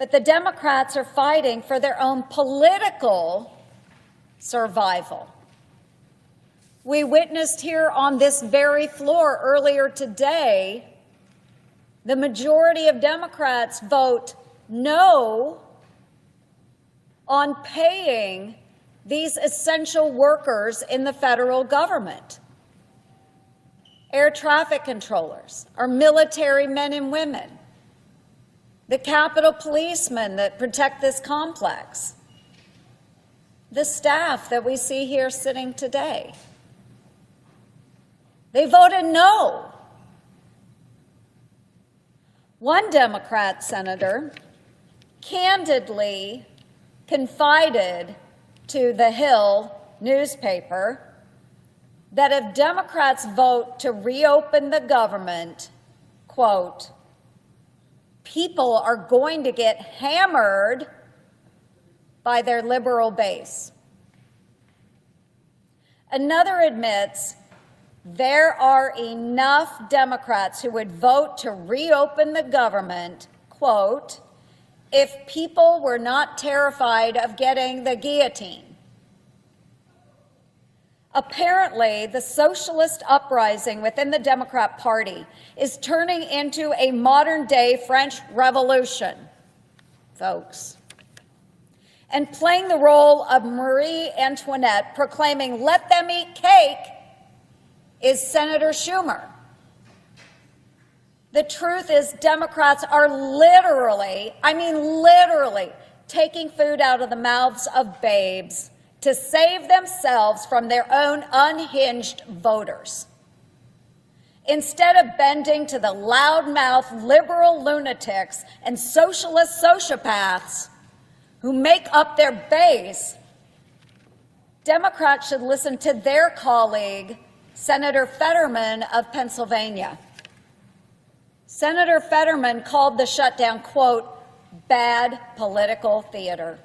but the Democrats are fighting for their own political survival. We witnessed here on this very floor earlier today the majority of Democrats vote no on paying these essential workers in the federal government. Air traffic controllers, our military men and women, the Capitol policemen that protect this complex, the staff that we see here sitting today. They voted no. One Democrat senator candidly confided to the Hill newspaper that if Democrats vote to reopen the government, quote, people are going to get hammered by their liberal base. Another admits there are enough Democrats who would vote to reopen the government, quote, if people were not terrified of getting the guillotine. Apparently, the socialist uprising within the Democrat Party is turning into a modern-day French Revolution, folks, and playing the role of Marie Antoinette, proclaiming, "Let them eat cake," is Senator Schumer. The truth is Democrats are literally, I mean literally, taking food out of the mouths of babes to save themselves from their own unhinged voters. Instead of bending to the loudmouth liberal lunatics and socialist sociopaths who make up their base, Democrats should listen to their colleague, Senator Fetterman of Pennsylvania. Senator Fetterman called the shutdown, quote, bad political theater,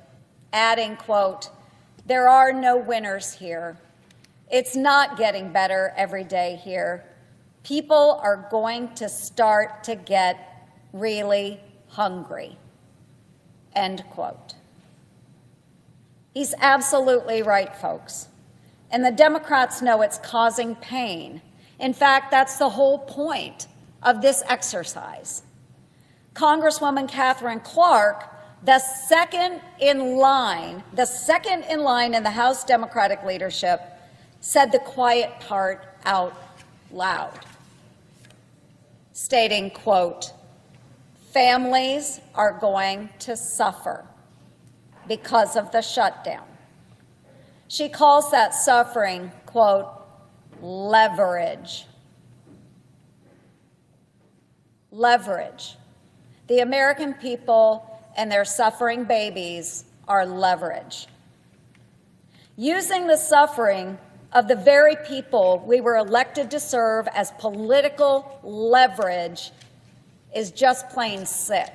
adding, quote, there are no winners here. It's not getting better every day here. People are going to start to get really hungry, end quote. He's absolutely right, folks. And the Democrats know it's causing pain. In fact, that's the whole point of this exercise. Congresswoman Catherine Clark, the second in line in the House Democratic leadership, said the quiet part out loud, stating, quote, families are going to suffer because of the shutdown. She calls that suffering, quote, leverage. Leverage. The American people and their suffering babies are leverage. Using the suffering of the very people we were elected to serve as political leverage is just plain sick.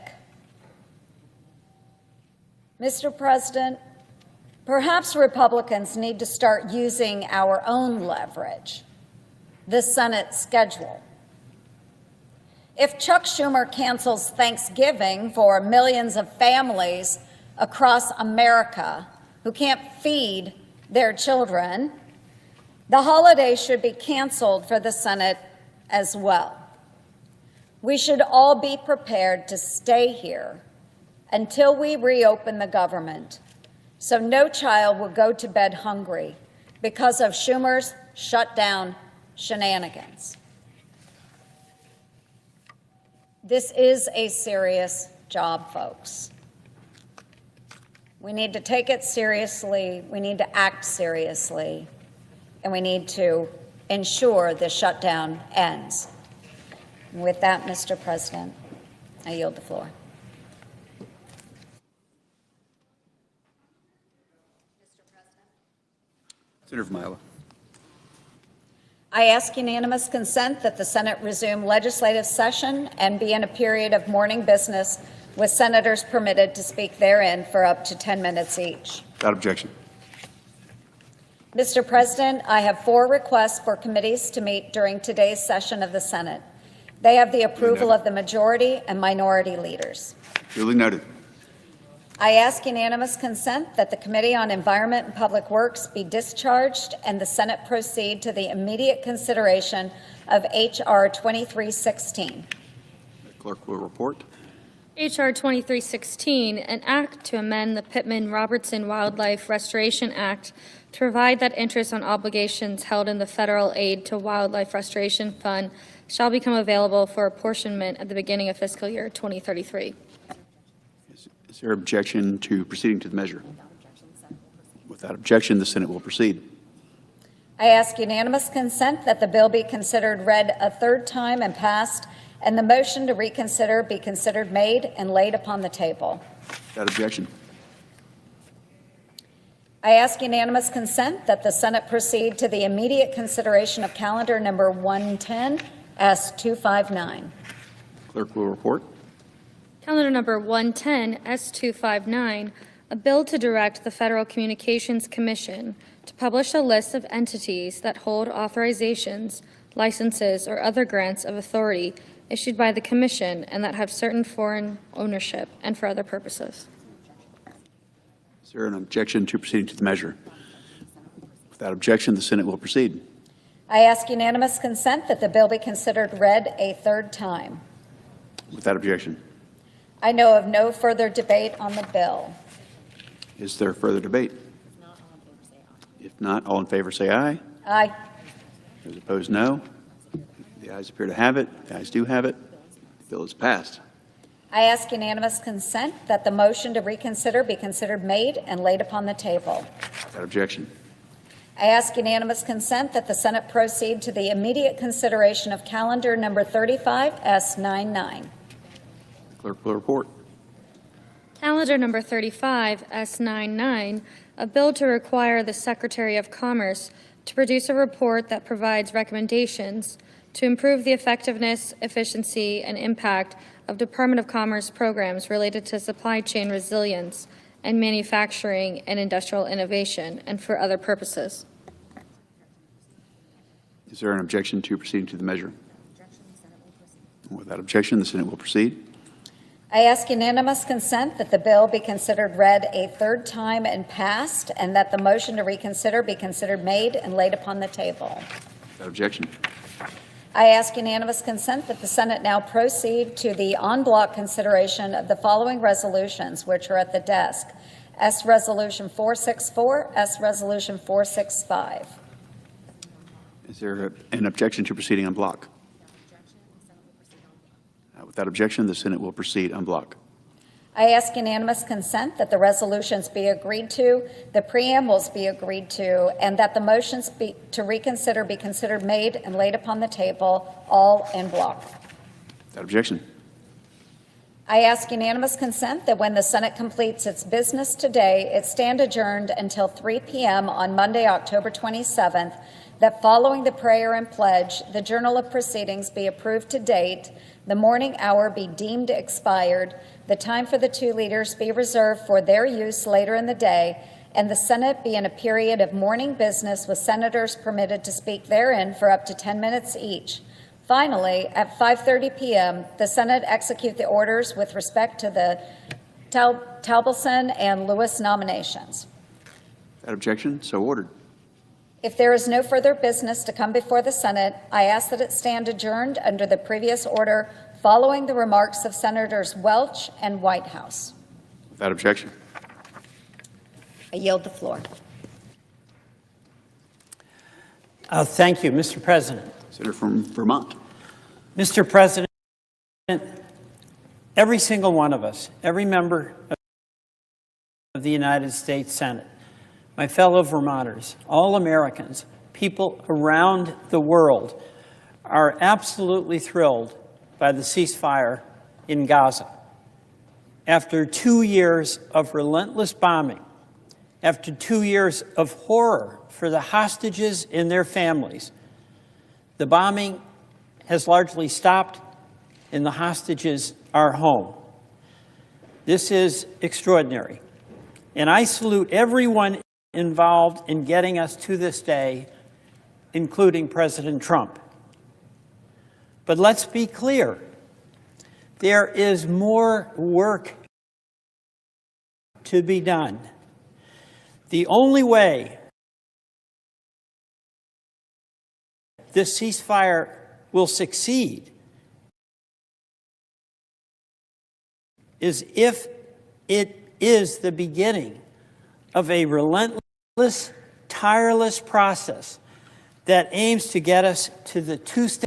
Mr. President, perhaps Republicans need to start using our own leverage, the Senate schedule. If Chuck Schumer cancels Thanksgiving for millions of families across America who can't feed their children, the holiday should be canceled for the Senate as well. We should all be prepared to stay here until we reopen the government, so no child will go to bed hungry because of Schumer's shutdown shenanigans. This is a serious job, folks. We need to take it seriously, we need to act seriously, and we need to ensure the shutdown ends. And with that, Mr. President, I yield the floor. Senator from Iowa. I ask unanimous consent that the Senate resume legislative session and be in a period of morning business with senators permitted to speak therein for up to 10 minutes each. Without objection. Mr. President, I have 4 requests for committees to meet during today's session of the Senate. They have the approval of the majority and minority leaders. Duly noted. I ask unanimous consent that the Committee on Environment and Public Works be discharged and the Senate proceed to the immediate consideration of H.R. 2316. The clerk will report. H.R. 2316, an act to amend the Pittman-Robertson Wildlife Restoration Act to provide that interest on obligations held in the Federal Aid to Wildlife Restoration Fund shall become available for apportionment at the beginning of fiscal year 2033. Is there objection to proceeding to the measure? Without objection, the Senate will proceed. I ask unanimous consent that the bill be considered read a third time and passed, and the motion to reconsider be considered made and laid upon the table. Without objection. I ask unanimous consent that the Senate proceed to the immediate consideration of calendar number 110 S259. Clerk will report. Calendar number 110 S259, a bill to direct the Federal Communications Commission to publish a list of entities that hold authorizations, licenses, or other grants of authority issued by the Commission and that have certain foreign ownership and for other purposes. Is there an objection to proceeding to the measure? Without objection, the Senate will proceed. I ask unanimous consent that the bill be considered read a third time. Without objection. I know of no further debate on the bill. Is there further debate? If not, all in favor say aye. Aye. Those opposed, no. The ayes appear to have it. The ayes do have it. The bill is passed. I ask unanimous consent that the motion to reconsider be considered made and laid upon the table. Without objection. I ask unanimous consent that the Senate proceed to the immediate consideration of calendar number 35 S99. The clerk will report. Calendar number 35 S99, a bill to require the Secretary of Commerce to produce a report that provides recommendations to improve the effectiveness, efficiency, and impact of Department of Commerce programs related to supply chain resilience and manufacturing and industrial innovation, and for other purposes. Is there an objection to proceeding to the measure? Without objection, the Senate will proceed. I ask unanimous consent that the bill be considered read a third time and passed, and that the motion to reconsider be considered made and laid upon the table. Without objection. I ask unanimous consent that the Senate now proceed to the en bloc consideration of the following resolutions, which are at the desk. S. Resolution 464, S. Resolution 465. Is there an objection to proceeding en bloc? Without objection, the Senate will proceed en bloc. I ask unanimous consent that the resolutions be agreed to, the preambles be agreed to, and that the motions to reconsider be considered made and laid upon the table, all en bloc. Without objection. I ask unanimous consent that when the Senate completes its business today, it stand adjourned until 3 p.m. on Monday, October 27th, that following the prayer and pledge, the journal of proceedings be approved to date, the morning hour be deemed expired, the time for the two leaders be reserved for their use later in the day, and the Senate be in a period of morning business with senators permitted to speak therein for up to 10 minutes each. Finally, at 5:30 p.m., the Senate execute the orders with respect to the Talbelson and Lewis nominations. Without objection, so ordered. If there is no further business to come before the Senate, I ask that it stand adjourned under the previous order following the remarks of Senators Welch and Whitehouse. Without objection. I yield the floor. Thank you, Mr. President. Senator from Vermont. Mr. President, every single one of us, every member of the United States Senate, my fellow Vermonters, all Americans, people around the world are absolutely thrilled by the ceasefire in Gaza. After 2 years of relentless bombing, after 2 years of horror for the hostages and their families, the bombing has largely stopped and the hostages are home. This is extraordinary. And I salute everyone involved in getting us to this day, including President Trump. But let's be clear, there is more work to be done. The only way this ceasefire will succeed is if it is the beginning of a relentless, tireless process that aims to get us to the two-state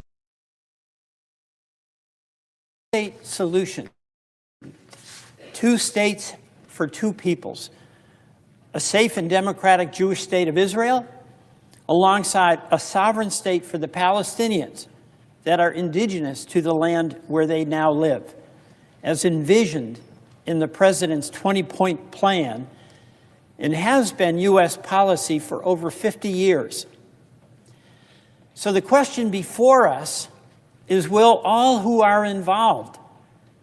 solution. 2 states for 2 peoples. A safe and democratic Jewish state of Israel, alongside a sovereign state for the Palestinians that are indigenous to the land where they now live, as envisioned in the president's 20-point plan and has been U.S. policy for over 50 years. So the question before us is, will all who are involved,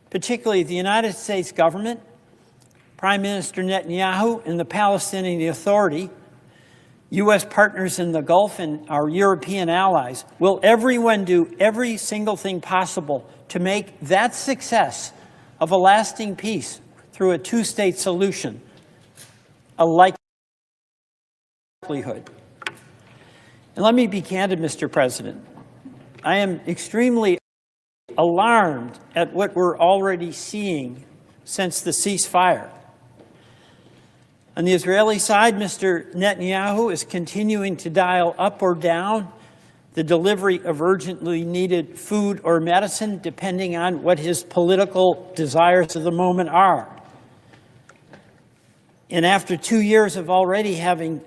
particularly the United States government, Prime Minister Netanyahu and the Palestinian Authority, U.S. partners in the Gulf and our European allies, will everyone do every single thing possible to make that success of a lasting peace through a 2-state solution a likelihood? And let me be candid, Mr. President. I am extremely alarmed at what we're already seeing since the ceasefire. On the Israeli side, Mr. Netanyahu is continuing to dial up or down the delivery of urgently needed food or medicine, depending on what his political desires of the moment are. And after 2 years of already having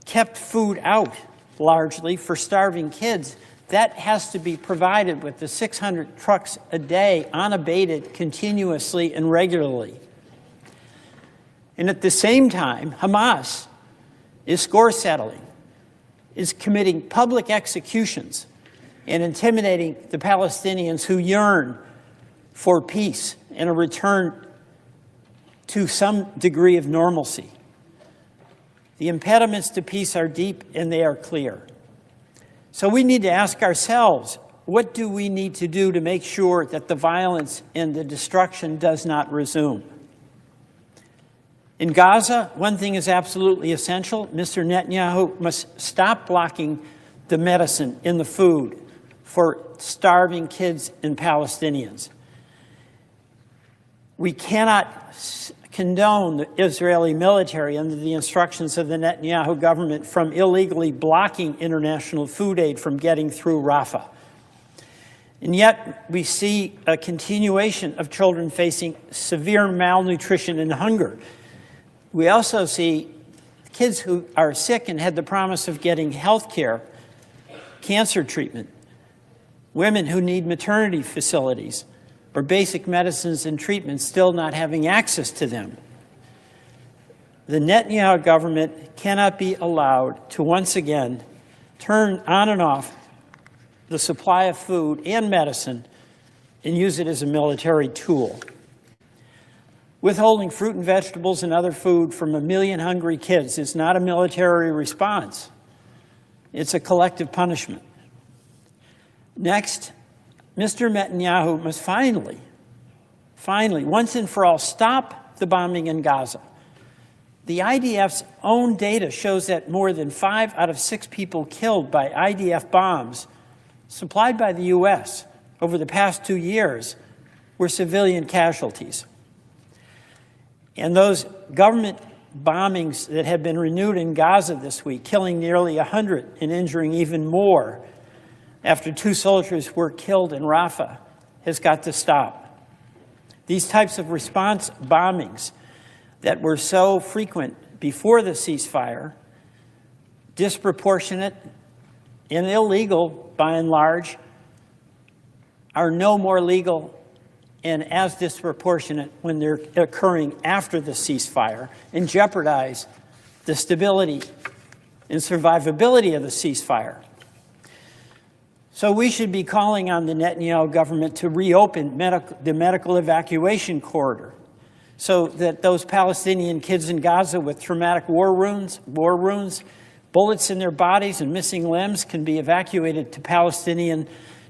kept food out, largely, for starving kids, that has to be provided with the 600 trucks a day, unabated, continuously and regularly. And at the same time, Hamas is score settling, is committing public executions and intimidating the Palestinians who yearn for peace and a return to some degree of normalcy. The impediments to peace are deep and they are clear. So we need to ask ourselves, what do we need to do to make sure that the violence and the destruction does not resume? In Gaza, one thing is absolutely essential. Mr. Netanyahu must stop blocking the medicine in the food for starving kids and Palestinians. We cannot condone the Israeli military under the instructions of the Netanyahu government from illegally blocking international food aid from getting through Rafah. And yet we see a continuation of children facing severe malnutrition and hunger. We also see kids who are sick and had the promise of getting health care, cancer treatment, women who need maternity facilities or basic medicines and treatments still not having access to them. The Netanyahu government cannot be allowed to once again turn on and off the supply of food and medicine and use it as a military tool. Withholding fruit and vegetables and other food from 1 million hungry kids is not a military response. It's a collective punishment. Next, Mr. Netanyahu must finally, once and for all, stop the bombing in Gaza. The IDF's own data shows that more than 5 out of 6 people killed by IDF bombs supplied by the U.S. over the past 2 years were civilian casualties. And those government bombings that have been renewed in Gaza this week, killing nearly 100 and injuring even more after 2 soldiers were killed in Rafah, has got to stop. These types of response bombings that were so frequent before the ceasefire, disproportionate and illegal by and large, are no more legal and as disproportionate when they're occurring after the ceasefire and jeopardize the stability and survivability of the ceasefire. So we should be calling on the Netanyahu government to reopen the medical evacuation corridor so that those Palestinian kids in Gaza with traumatic war wounds, bullets in their bodies and missing limbs can be evacuated to Palestinian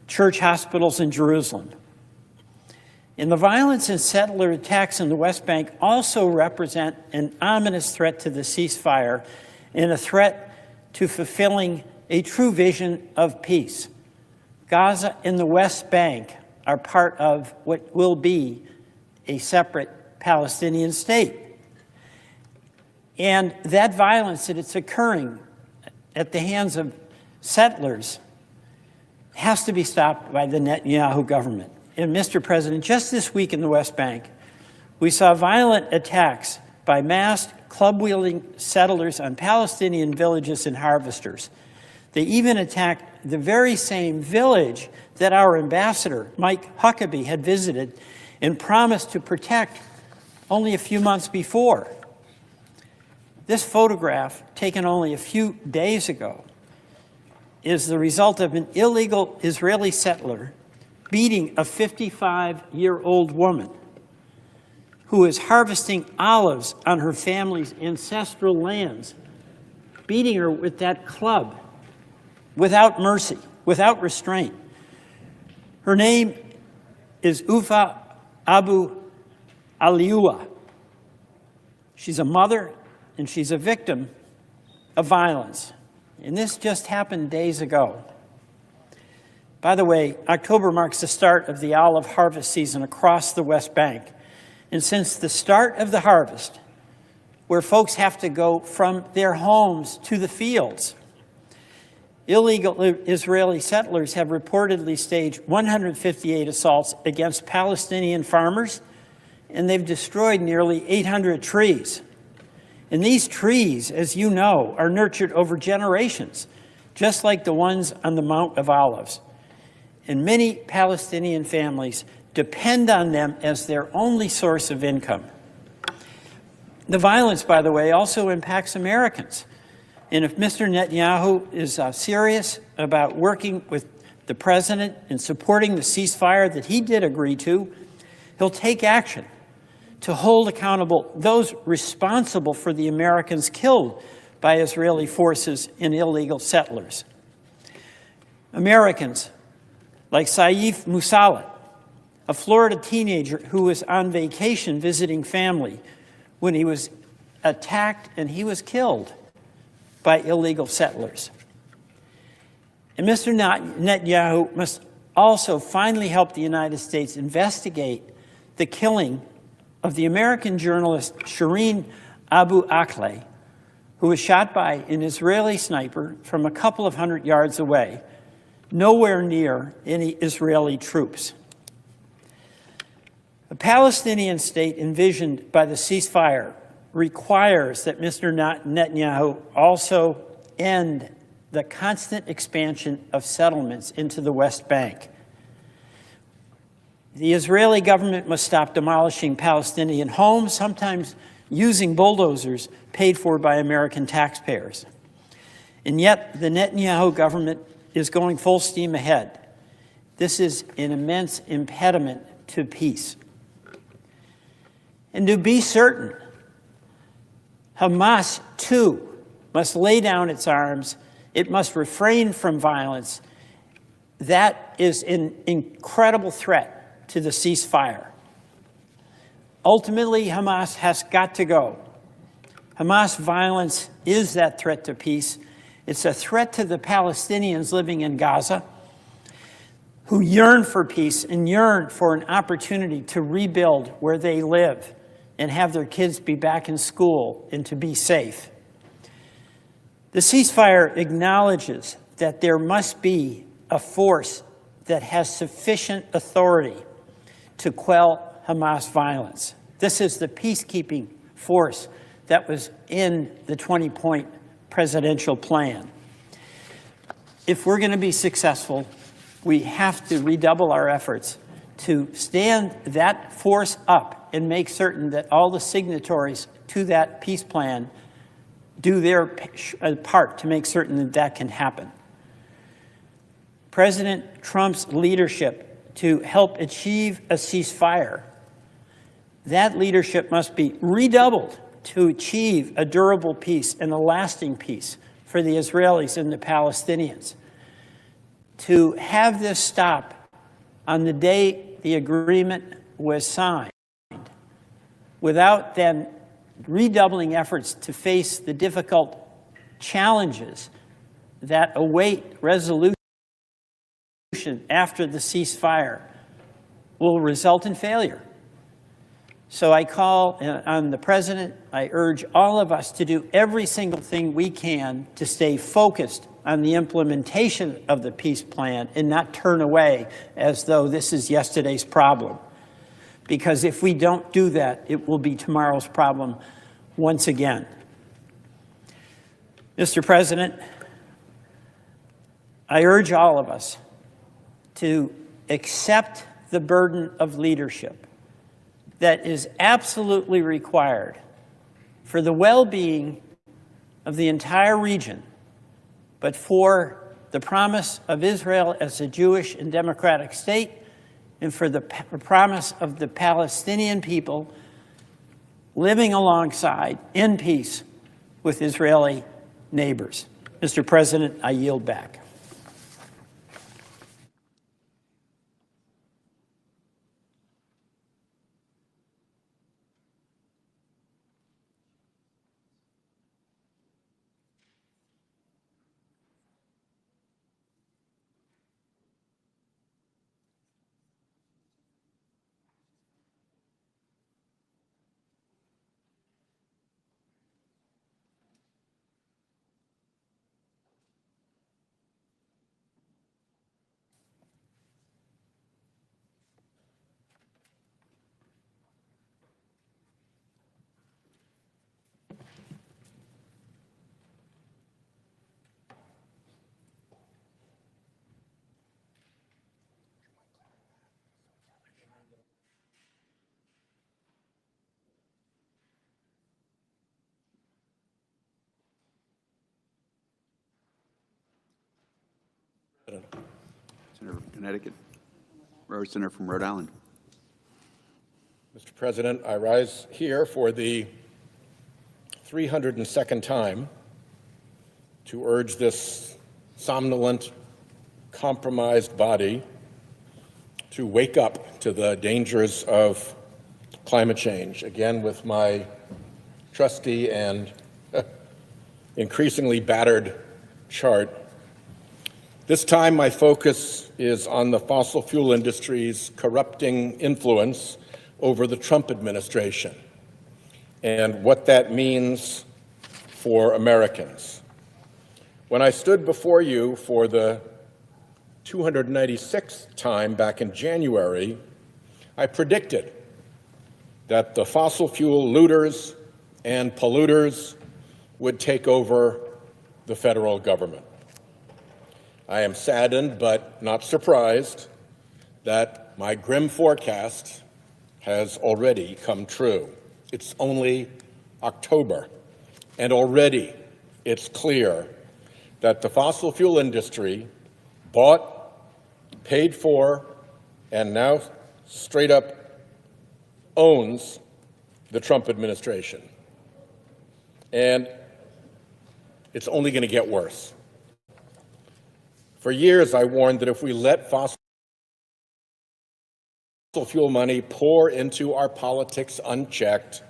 church hospitals in Jerusalem. And the violence and settler attacks in the West Bank also represent an ominous threat to the ceasefire and a threat to fulfilling a true vision of peace. Gaza and the West Bank are part of what will be a separate Palestinian state. And that violence that it's occurring at the hands of settlers has to be stopped by the Netanyahu government. And Mr. President, just this week in the West Bank, we saw violent attacks by masked, club-wielding settlers on Palestinian villages and harvesters. They even attacked the very same village that our ambassador, Mike Huckabee, had visited and promised to protect only a few months before. This photograph, taken only a few days ago, is the result of an illegal Israeli settler beating a 55-year-old woman who is harvesting olives on her family's ancestral lands, beating her with that club without mercy, without restraint. Her name is Ufa Abu Aliua. She's a mother and she's a victim of violence. And this just happened days ago. By the way, October marks the start of the olive harvest season across the West Bank. And since the start of the harvest, where folks have to go from their homes to the fields, illegal Israeli settlers have reportedly staged 158 assaults against Palestinian farmers, and they've destroyed nearly 800 trees. And these trees, as you know, are nurtured over generations, just like the ones on the Mount of Olives. And many Palestinian families depend on them as their only source of income. The violence, by the way, also impacts Americans. And if Mr. Netanyahu is serious about working with the president and supporting the ceasefire that he did agree to, he'll take action to hold accountable those responsible for the Americans killed by Israeli forces and illegal settlers. Americans like Saif Musalat, a Florida teenager who was on vacation visiting family when he was attacked and he was killed by illegal settlers. And Mr. Netanyahu must also finally help the United States investigate the killing of the American journalist Shireen Abu Akleh, who was shot by an Israeli sniper from a couple of hundred yards away, nowhere near any Israeli troops. The Palestinian state envisioned by the ceasefire requires that Mr. Netanyahu also end the constant expansion of settlements into the West Bank. The Israeli government must stop demolishing Palestinian homes, sometimes using bulldozers paid for by American taxpayers. And yet, the Netanyahu government is going full steam ahead. This is an immense impediment to peace. And to be certain, Hamas, too, must lay down its arms. It must refrain from violence. That is an incredible threat to the ceasefire. Ultimately, Hamas has got to go. Hamas violence is that threat to peace. It's a threat to the Palestinians living in Gaza who yearn for peace and yearn for an opportunity to rebuild where they live and have their kids be back in school and to be safe. The ceasefire acknowledges that there must be a force that has sufficient authority to quell Hamas violence. This is the peacekeeping force that was in the 20-point presidential plan. If we're going to be successful, we have to redouble our efforts to stand that force up and make certain that all the signatories to that peace plan do their part to make certain that that can happen. President Trump's leadership to help achieve a ceasefire, that leadership must be redoubled to achieve a durable peace and a lasting peace for the Israelis and the Palestinians. To have this stop on the day the agreement was signed without then redoubling efforts to face the difficult challenges that await resolution after the ceasefire will result in failure. So I call on the President, I urge all of us to do every single thing we can to stay focused on the implementation of the peace plan and not turn away as though this is yesterday's problem. Because if we don't do that, it will be tomorrow's problem once again. Mr. President, I urge all of us to accept the burden of leadership that is absolutely required for the well-being of the entire region, but for the promise of Israel as a Jewish and democratic state, and for the promise of the Palestinian people living alongside in peace with Israeli neighbors. Mr. President, I yield back. Senator from Connecticut, Senator from Rhode Island. Mr. President, I rise here for the 302nd time to urge this somnolent, compromised body to wake up to the dangers of climate change, again with my trusty and increasingly battered chart. This time, my focus is on the fossil fuel industry's corrupting influence over the Trump administration and what that means for Americans. When I stood before you for the 296th time back in January, I predicted that the fossil fuel looters and polluters would take over the federal government. I am saddened but not surprised that my grim forecast has already come true. It's only October, and already it's clear that the fossil fuel industry bought, paid for, and now straight up owns the Trump administration. And it's only going to get worse. For years, I warned that if we let fossil fuel money pour into our politics unchecked,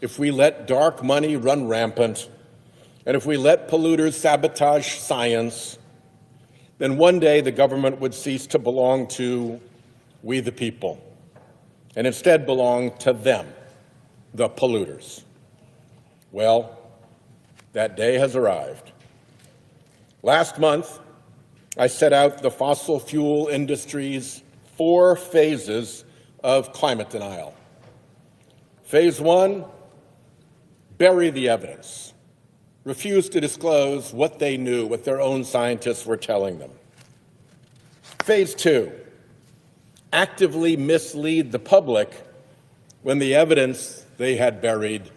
if we let dark money run rampant, and if we let polluters sabotage science, then one day the government would cease to belong to we the people, and instead belong to them, the polluters. Well, that day has arrived. Last month, I set out the fossil fuel industry's 4 phases of climate denial. Phase 1, bury the evidence. Refuse to disclose what they knew, what their own scientists were telling them. Phase 2, actively mislead the public when the evidence they had buried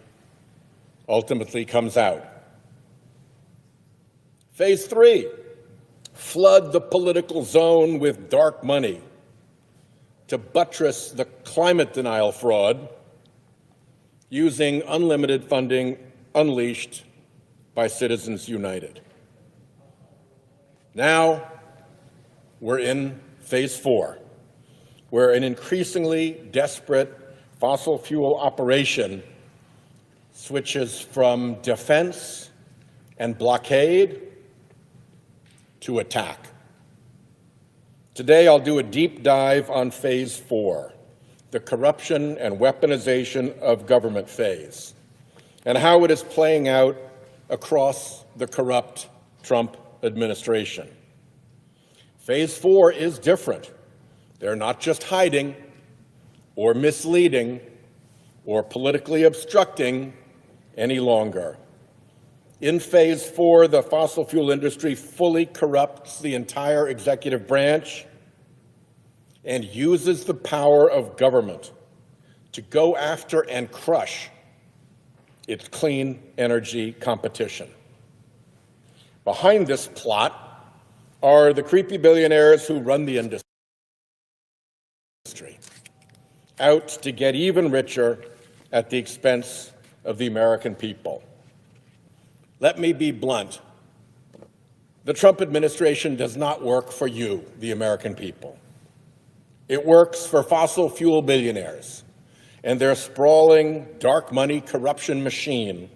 ultimately comes out. Phase 3, flood the political zone with dark money to buttress the climate denial fraud using unlimited funding unleashed by Citizens United. Now we're in phase 4, where an increasingly desperate fossil fuel operation switches from defense and blockade to attack. Today, I'll do a deep dive on Phase 4, the corruption and weaponization of government phase, and how it is playing out across the corrupt Trump administration. Phase 4 is different. They're not just hiding or misleading or politically obstructing any longer. In Phase 4, the fossil fuel industry fully corrupts the entire executive branch and uses the power of government to go after and crush its clean energy competition. Behind this plot are the creepy billionaires who run the industry, out to get even richer at the expense of the American people. Let me be blunt. The Trump administration does not work for you, the American people. It works for fossil fuel billionaires and their sprawling dark money corruption machine,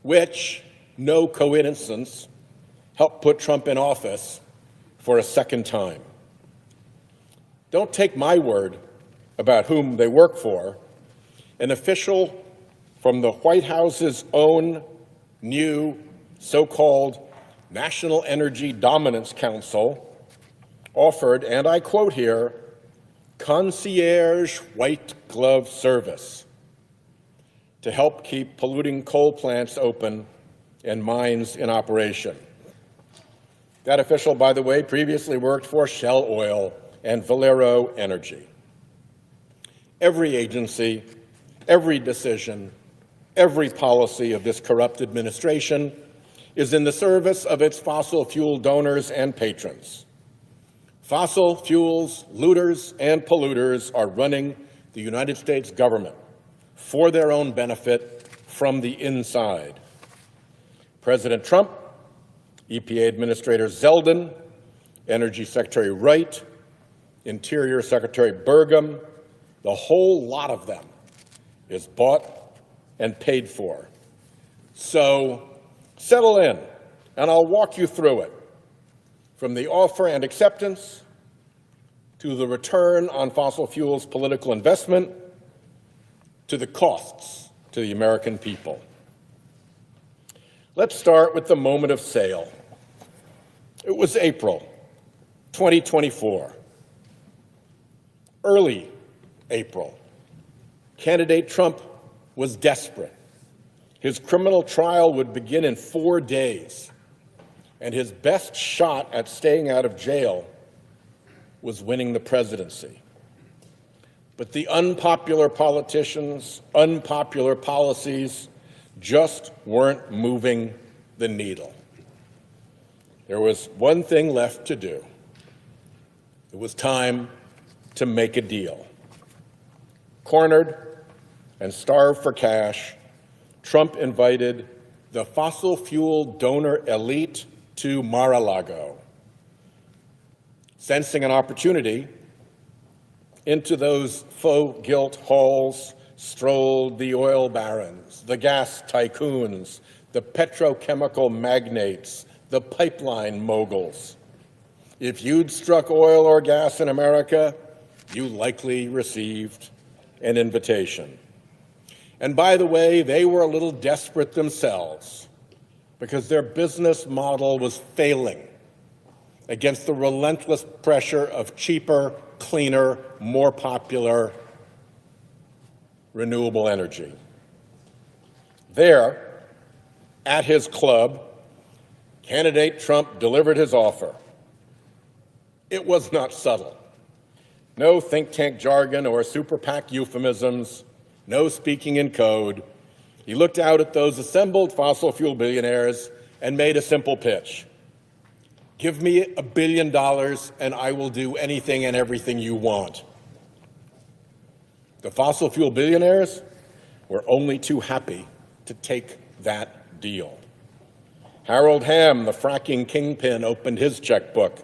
which, no coincidence, helped put Trump in office for a second time. Don't take my word about whom they work for. An official from the White House's own new so-called National Energy Dominance Council offered, and I quote here, concierge white glove service to help keep polluting coal plants open and mines in operation. That official, by the way, previously worked for Shell Oil and Valero Energy. Every agency, every decision, every policy of this corrupt administration is in the service of its fossil fuel donors and patrons. Fossil fuels looters and polluters are running the United States government for their own benefit from the inside. President Trump, EPA Administrator Zeldin, Energy Secretary Wright, Interior Secretary Burgum, the whole lot of them is bought and paid for. So settle in, and I'll walk you through it, from the offer and acceptance to the return on fossil fuels political investment to the costs to the American people. Let's start with the moment of sale. It was April 2024. Early April. Candidate Trump was desperate. His criminal trial would begin in 4 days, and his best shot at staying out of jail was winning the presidency. But the unpopular politicians, unpopular policies just weren't moving the needle. There was one thing left to do. It was time to make a deal. Cornered and starved for cash, Trump invited the fossil fuel donor elite to Mar-a-Lago. Sensing an opportunity, into those faux guilt halls strolled the oil barons, the gas tycoons, the petrochemical magnates, the pipeline moguls. If you'd struck oil or gas in America, you likely received an invitation. And by the way, they were a little desperate themselves because their business model was failing against the relentless pressure of cheaper, cleaner, more popular renewable energy. There, at his club, candidate Trump delivered his offer. It was not subtle. No think tank jargon or super PAC euphemisms, no speaking in code. He looked out at those assembled fossil fuel billionaires and made a simple pitch. Give me $1 billion and I will do anything and everything you want. The fossil fuel billionaires were only too happy to take that deal. Harold Hamm, the fracking kingpin, opened his checkbook.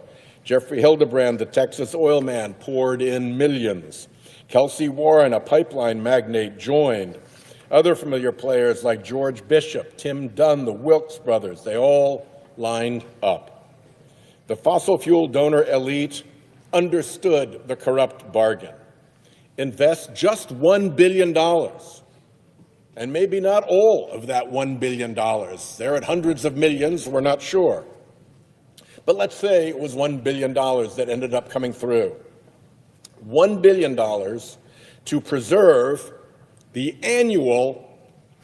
Jeffrey Hildebrand, the Texas oil man, poured in millions. Kelsey Warren, a pipeline magnate, joined. Other familiar players like George Bishop, Tim Dunn, the Wilkes brothers, they all lined up. The fossil fuel donor elite understood the corrupt bargain. Invest just $1 billion, and maybe not all of that $1 billion. They're at hundreds of millions, we're not sure. But let's say it was $1 billion that ended up coming through. $1 billion to preserve the annual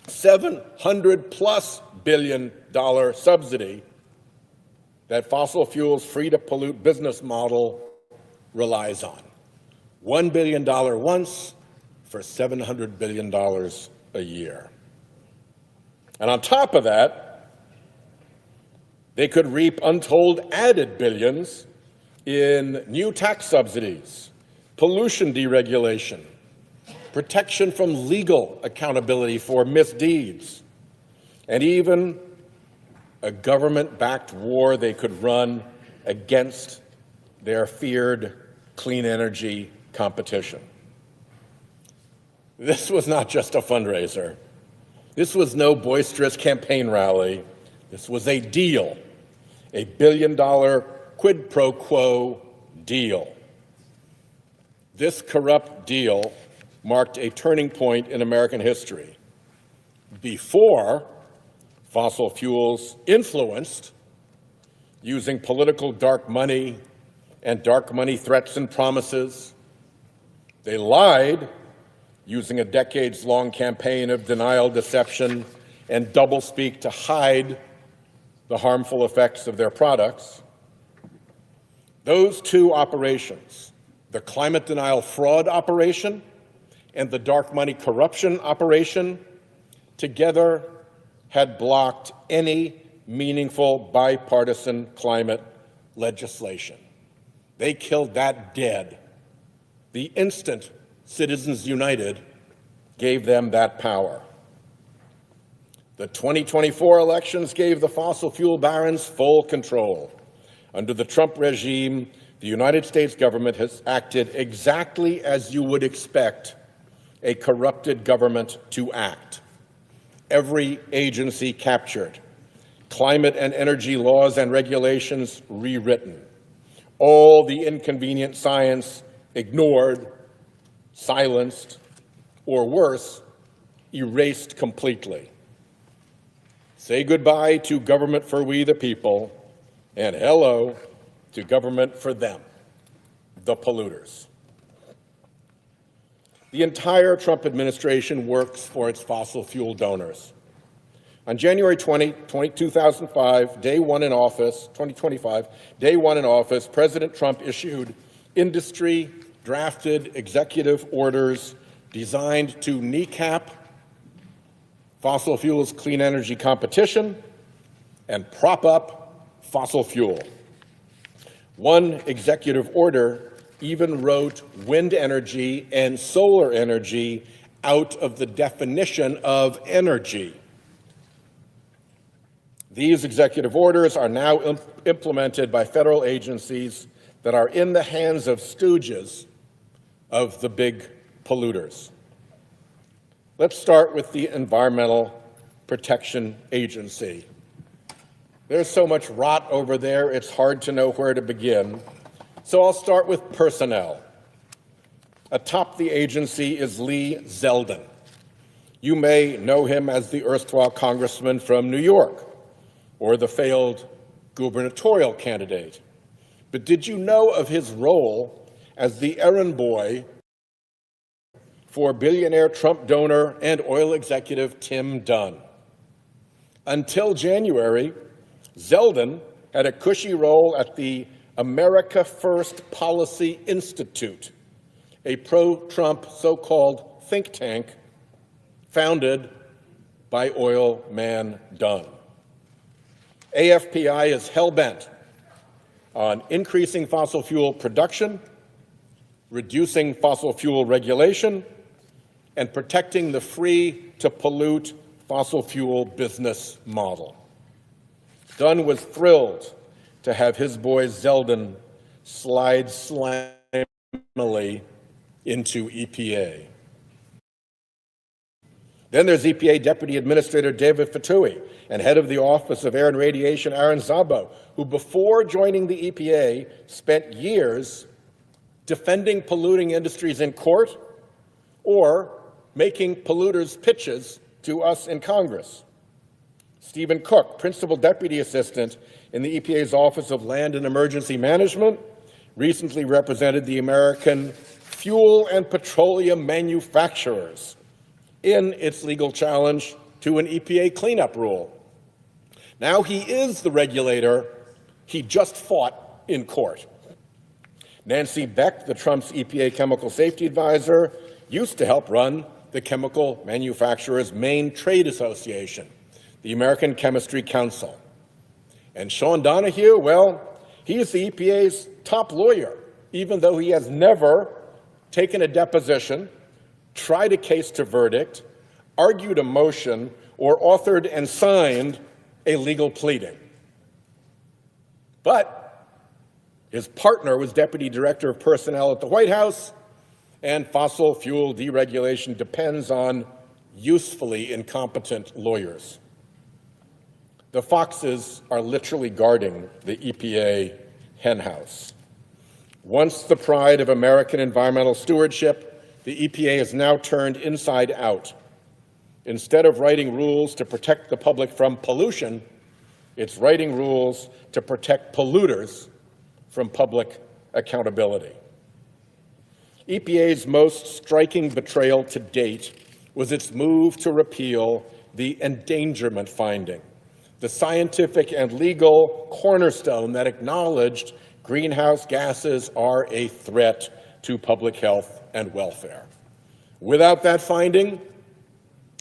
$700+ billion subsidy that fossil fuels free-to-pollute business model relies on. $1 billion once for $700 billion a year. And on top of that, they could reap untold added billions in new tax subsidies, pollution deregulation, protection from legal accountability for misdeeds, and even a government-backed war they could run against their feared clean energy competition. This was not just a fundraiser. This was no boisterous campaign rally. This was a deal, a billion-dollar quid pro quo deal. This corrupt deal marked a turning point in American history. Before, fossil fuels influenced, using political dark money and dark money threats and promises. They lied, using a decades-long campaign of denial, deception, and doublespeak to hide the harmful effects of their products. Those two operations, the climate denial fraud operation and the dark money corruption operation, together had blocked any meaningful bipartisan climate legislation. They killed that dead the instant Citizens United gave them that power. The 2024 elections gave the fossil fuel barons full control. Under the Trump regime, the United States government has acted exactly as you would expect a corrupted government to act. Every agency captured, climate and energy laws and regulations rewritten, all the inconvenient science ignored, silenced, or worse, erased completely. Say goodbye to government for we the people, and hello to government for them, the polluters. The entire Trump administration works for its fossil fuel donors. On January 2025, day one in office, President Trump issued industry-drafted executive orders designed to kneecap fossil fuels clean energy competition and prop up fossil fuel. One executive order even wrote wind energy and solar energy out of the definition of energy. These executive orders are now implemented by federal agencies that are in the hands of stooges of the big polluters. Let's start with the Environmental Protection Agency. There's so much rot over there, it's hard to know where to begin. So I'll start with personnel. Atop the agency is Lee Zeldin. You may know him as the erstwhile congressman from New York or the failed gubernatorial candidate. But did you know of his role as the errand boy for billionaire Trump donor and oil executive Tim Dunn? Until January, Zeldin had a cushy role at the America First Policy Institute, a pro-Trump so-called think tank founded by oil man Dunn. AFPI is hell-bent on increasing fossil fuel production, reducing fossil fuel regulation, and protecting the free-to-pollute fossil fuel business model. Dunn was thrilled to have his boy Zeldin slides slammily into EPA. Then there's EPA Deputy Administrator David Fatui and head of the Office of Air and Radiation, Aaron Szabo, who before joining the EPA spent years defending polluting industries in court or making polluters' pitches to us in Congress. Stephen Cook, Principal Deputy Assistant in the EPA's Office of Land and Emergency Management, recently represented the American fuel and petroleum manufacturers in its legal challenge to an EPA cleanup rule. Now he is the regulator he just fought in court. Nancy Beck, the Trump's EPA chemical safety advisor, used to help run the chemical manufacturers' main trade association, the American Chemistry Council. And Sean Donahue, well, he is the EPA's top lawyer, even though he has never taken a deposition, tried a case to verdict, argued a motion, or authored and signed a legal pleading. But his partner was Deputy Director of Personnel at the White House, and fossil fuel deregulation depends on usefully incompetent lawyers. The foxes are literally guarding the EPA henhouse. Once the pride of American environmental stewardship, the EPA is now turned inside out. Instead of writing rules to protect the public from pollution, it's writing rules to protect polluters from public accountability. EPA's most striking betrayal to date was its move to repeal the endangerment finding, the scientific and legal cornerstone that acknowledged greenhouse gases are a threat to public health and welfare. Without that finding,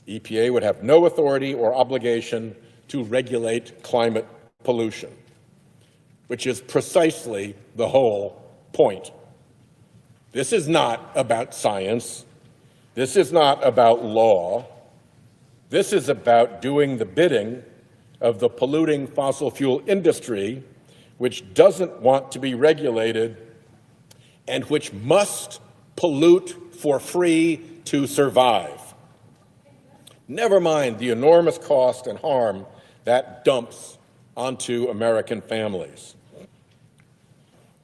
EPA would have no authority or obligation to regulate climate pollution, which is precisely the whole point. This is not about science. This is not about law. This is about doing the bidding of the polluting fossil fuel industry, which doesn't want to be regulated and which must pollute for free to survive. Never mind the enormous cost and harm that dumps onto American families.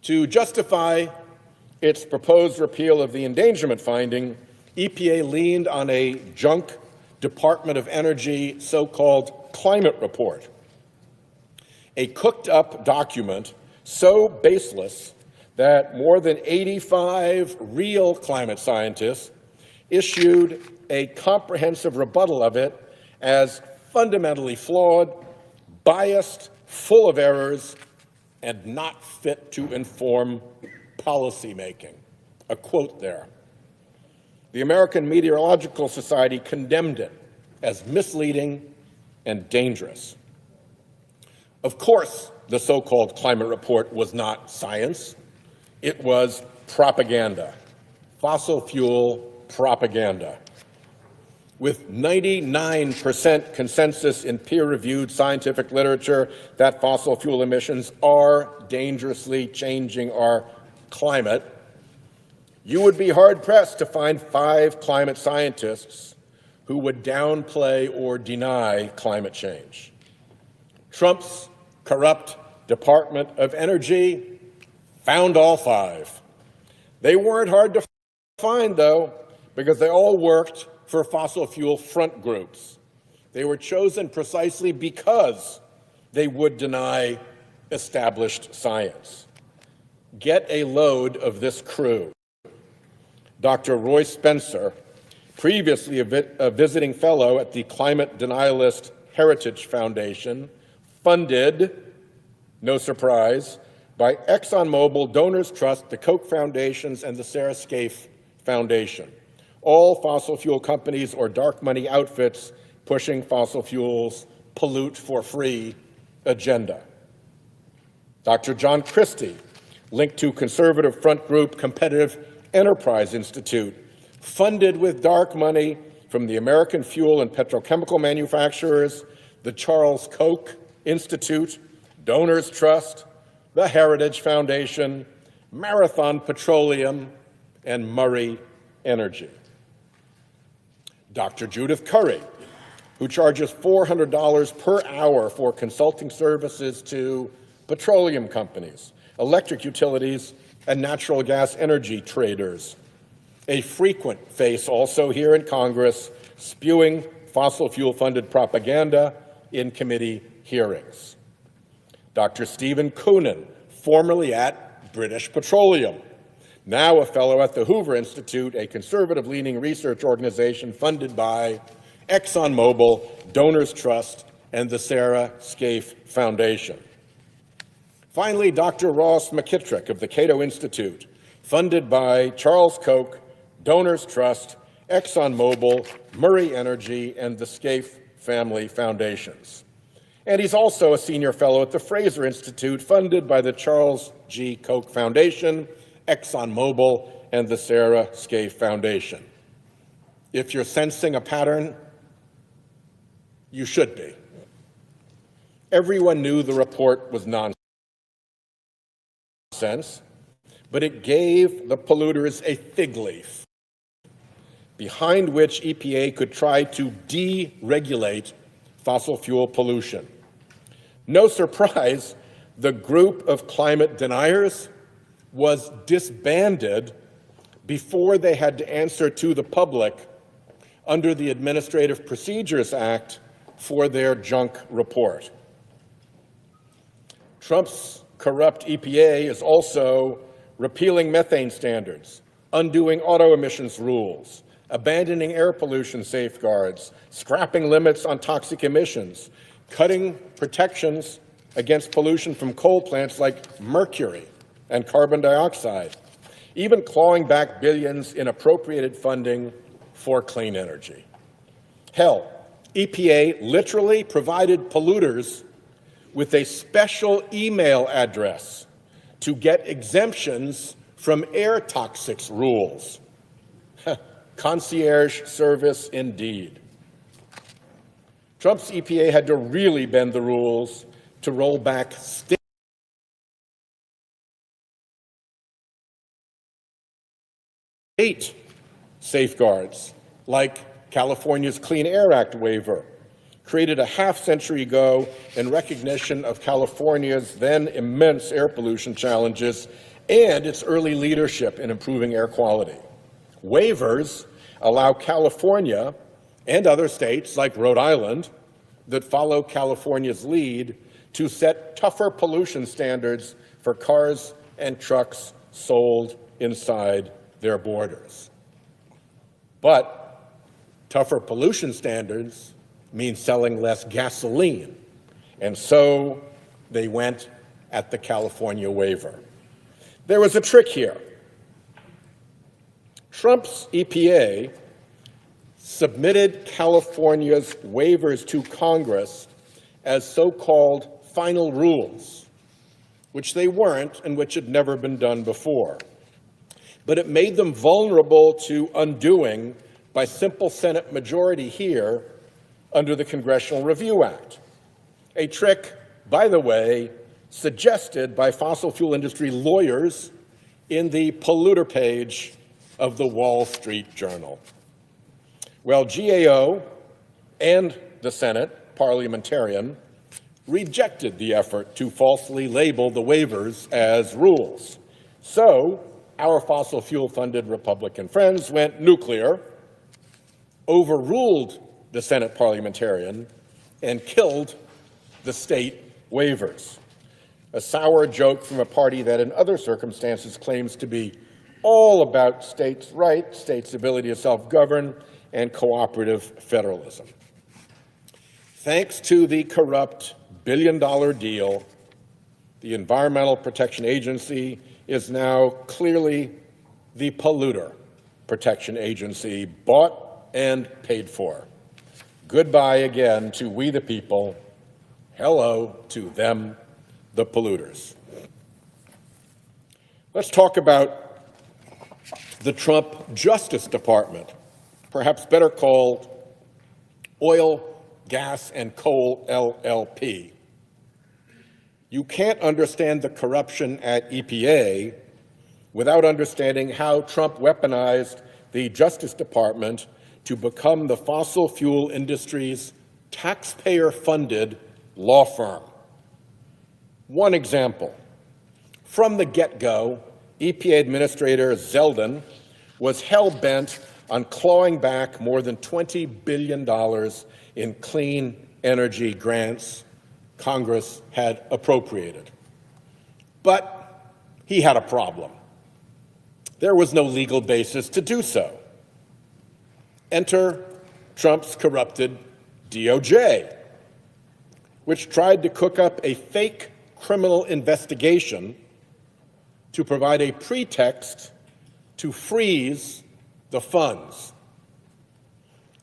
To justify its proposed repeal of the endangerment finding, EPA leaned on a junk Department of Energy so-called climate report, a cooked-up document so baseless that more than 85 real climate scientists issued a comprehensive rebuttal of it as fundamentally flawed, biased, full of errors, and not fit to inform policymaking. A quote there. The American Meteorological Society condemned it as misleading and dangerous. Of course, the so-called climate report was not science. It was propaganda, fossil fuel propaganda. With 99% consensus in peer-reviewed scientific literature that fossil fuel emissions are dangerously changing our climate, you would be hard-pressed to find 5 climate scientists who would downplay or deny climate change. Trump's corrupt Department of Energy found all 5. They weren't hard to find, though, because they all worked for fossil fuel front groups. They were chosen precisely because they would deny established science. Get a load of this crew. Dr. Roy Spencer, previously a visiting fellow at the climate denialist Heritage Foundation, funded, no surprise, by ExxonMobil, Donors Trust, the Koch Foundations, and the Sarah Scaife Foundation, all fossil fuel companies or dark money outfits pushing fossil fuels pollute for free agenda. Dr. John Christie, linked to conservative front group Competitive Enterprise Institute, funded with dark money from the American fuel and petrochemical manufacturers, the Charles Koch Institute, Donors Trust, the Heritage Foundation, Marathon Petroleum, and Murray Energy. Dr. Judith Curry, who charges $400 per hour for consulting services to petroleum companies, electric utilities, and natural gas energy traders. A frequent face also here in Congress, spewing fossil fuel-funded propaganda in committee hearings. Dr. Stephen Coonan, formerly at British Petroleum, now a fellow at the Hoover Institute, a conservative-leaning research organization funded by ExxonMobil, Donors Trust, and the Sarah Scaife Foundation. Finally, Dr. Ross McKittrick of the Cato Institute, funded by Charles Koch, Donors Trust, ExxonMobil, Murray Energy, and the Scaife Family Foundations. And he's also a senior fellow at the Fraser Institute, funded by the Charles G. Koch Foundation, ExxonMobil, and the Sarah Scaife Foundation. If you're sensing a pattern, you should be. Everyone knew the report was nonsense, but it gave the polluters a fig leaf behind which EPA could try to deregulate fossil fuel pollution. No surprise, the group of climate deniers was disbanded before they had to answer to the public under the Administrative Procedures Act for their junk report. Trump's corrupt EPA is also repealing methane standards, undoing auto emissions rules, abandoning air pollution safeguards, scrapping limits on toxic emissions, cutting protections against pollution from coal plants like mercury and carbon dioxide, even clawing back billions in appropriated funding for clean energy. Hell, EPA literally provided polluters with a special email address to get exemptions from air toxics rules. Concierge service indeed. Trump's EPA had to really bend the rules to roll back state safeguards, like California's Clean Air Act waiver, created a half-century ago in recognition of California's then immense air pollution challenges and its early leadership in improving air quality. Waivers allow California and other states like Rhode Island that follow California's lead to set tougher pollution standards for cars and trucks sold inside their borders. But tougher pollution standards mean selling less gasoline, and so they went at the California waiver. There was a trick here. Trump's EPA submitted California's waivers to Congress as so-called final rules, which they weren't and which had never been done before. But it made them vulnerable to undoing by simple Senate majority here under the Congressional Review Act, a trick, by the way, suggested by fossil fuel industry lawyers in the polluter page of the Wall Street Journal. Well, GAO and the Senate parliamentarian rejected the effort to falsely label the waivers as rules. So our fossil fuel-funded Republican friends went nuclear, overruled the Senate parliamentarian, and killed the state waivers. A sour joke from a party that in other circumstances claims to be all about states' rights, states' ability to self-govern, and cooperative federalism. Thanks to the corrupt billion-dollar deal, the Environmental Protection Agency is now clearly the polluter protection agency, bought and paid for. Goodbye again to we the people. Hello to them, the polluters. Let's talk about the Trump Justice Department, perhaps better called Oil, Gas, and Coal LLP. You can't understand the corruption at EPA without understanding how Trump weaponized the Justice Department to become the fossil fuel industry's taxpayer-funded law firm. One example. From the get-go, EPA Administrator Zeldin was hell-bent on clawing back more than $20 billion in clean energy grants Congress had appropriated. But he had a problem. There was no legal basis to do so. Enter Trump's corrupted DOJ, which tried to cook up a fake criminal investigation to provide a pretext to freeze the funds.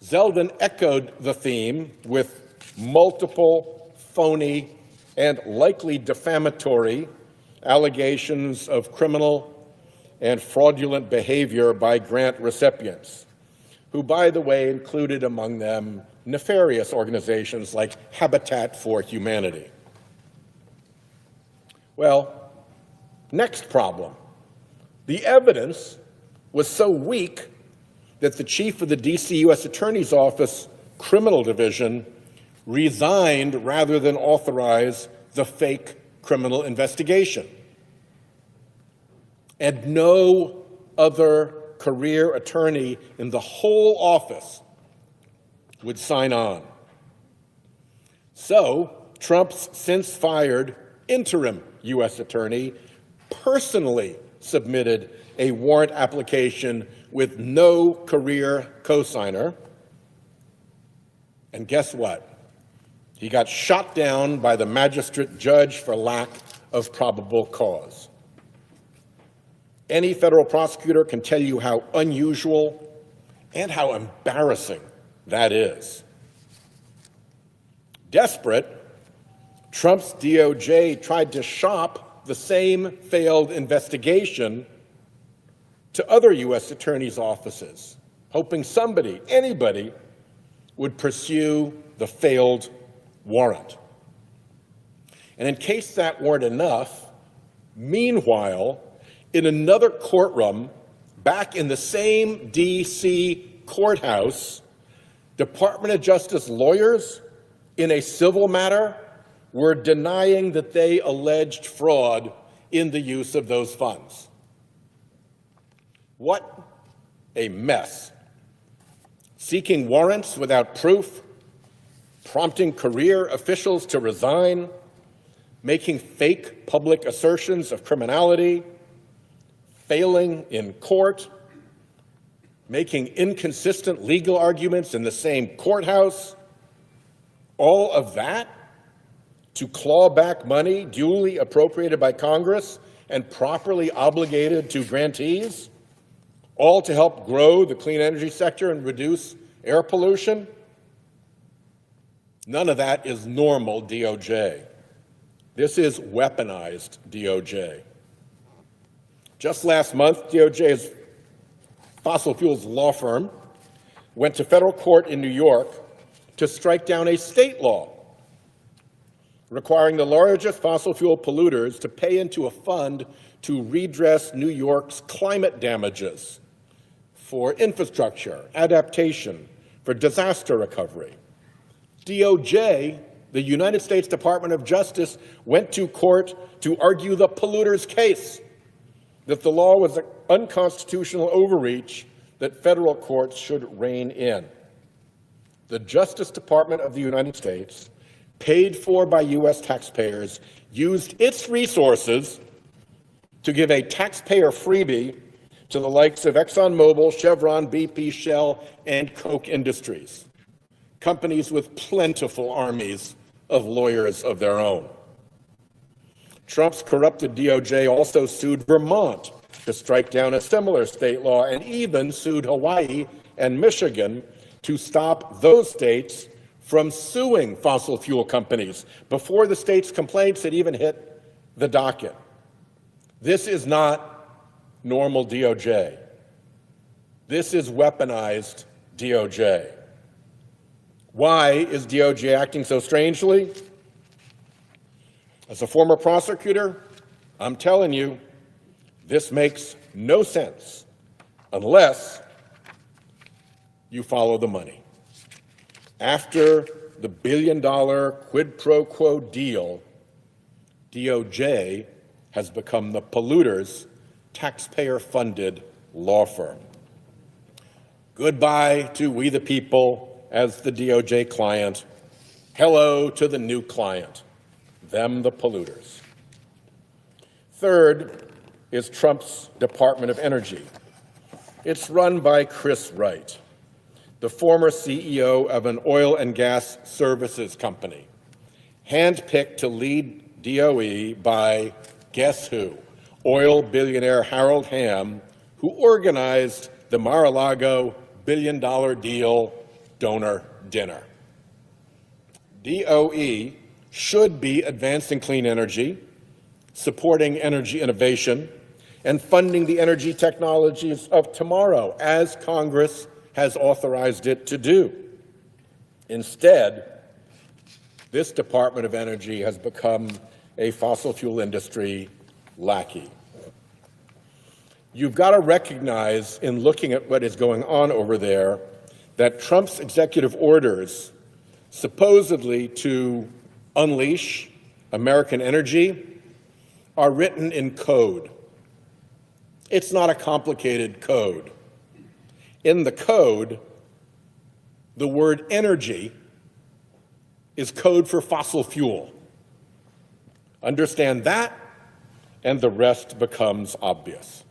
Zeldin echoed the theme with multiple phony and likely defamatory allegations of criminal and fraudulent behavior by grant recipients, who, by the way, included among them nefarious organizations like Habitat for Humanity. Well, next problem. The evidence was so weak that the chief of the D.C. U.S. Attorney's Office Criminal Division resigned rather than authorize the fake criminal investigation. And no other career attorney in the whole office would sign on. So, Trump's since fired interim U.S. attorney personally submitted a warrant application with no career cosigner. And guess what? He got shot down by the magistrate judge for lack of probable cause. Any federal prosecutor can tell you how unusual and how embarrassing that is. Desperate, Trump's DOJ tried to shop the same failed investigation to other U.S. attorneys' offices, hoping somebody, anybody, would pursue the failed warrant. And in case that weren't enough, meanwhile, in another courtroom, back in the same D.C. courthouse, Department of Justice lawyers in a civil matter were denying that they alleged fraud in the use of those funds. What a mess. Seeking warrants without proof, prompting career officials to resign, making fake public assertions of criminality, failing in court, making inconsistent legal arguments in the same courthouse, all of that to claw back money duly appropriated by Congress and properly obligated to grantees, all to help grow the clean energy sector and reduce air pollution? None of that is normal DOJ. This is weaponized DOJ. Just last month, DOJ's fossil fuels law firm went to federal court in New York to strike down a state law requiring the largest fossil fuel polluters to pay into a fund to redress New York's climate damages for infrastructure, adaptation, for disaster recovery. DOJ, the United States Department of Justice, went to court to argue the polluter's case, that the law was an unconstitutional overreach that federal courts should rein in. The Justice Department of the United States, paid for by U.S. taxpayers, used its resources to give a taxpayer freebie to the likes of ExxonMobil, Chevron, BP, Shell, and Koch Industries, companies with plentiful armies of lawyers of their own. Trump's corrupted DOJ also sued Vermont to strike down a similar state law, and even sued Hawaii and Michigan to stop those states from suing fossil fuel companies before the state's complaints had even hit the docket. This is not normal DOJ. This is weaponized DOJ. Why is DOJ acting so strangely? As a former prosecutor, I'm telling you, this makes no sense unless you follow the money. After the billion-dollar quid pro quo deal, DOJ has become the polluter's taxpayer-funded law firm. Goodbye to we the people as the DOJ client. Hello to the new client, them the polluters. Third is Trump's Department of Energy. It's run by Chris Wright, the former CEO of an oil and gas services company, handpicked to lead DOE by, guess who? Oil billionaire Harold Hamm, who organized the Mar-a-Lago billion-dollar deal donor dinner. DOE should be advancing clean energy, supporting energy innovation, and funding the energy technologies of tomorrow, as Congress has authorized it to do. Instead, this Department of Energy has become a fossil fuel industry lackey. You've got to recognize, in looking at what is going on over there, that Trump's executive orders, supposedly to unleash American energy, are written in code. It's not a complicated code. In the code, the word energy is code for fossil fuel. Understand that, and the rest becomes obvious.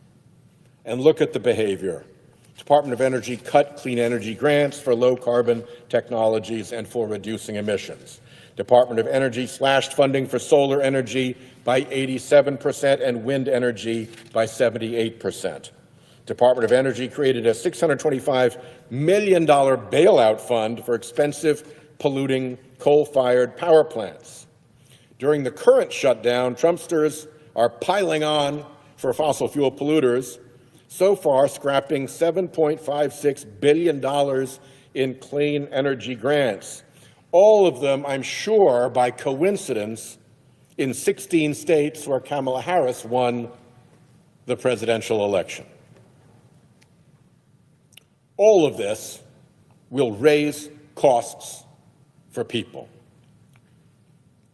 And look at the behavior. Department of Energy cut clean energy grants for low-carbon technologies and for reducing emissions. Department of Energy slashed funding for solar energy by 87% and wind energy by 78%. Department of Energy created a $625 million bailout fund for expensive, polluting coal-fired power plants. During the current shutdown, Trumpsters are piling on for fossil fuel polluters, so far scrapping $7.56 billion in clean energy grants. All of them, I'm sure, by coincidence, in 16 states where Kamala Harris won the presidential election. All of this will raise costs for people.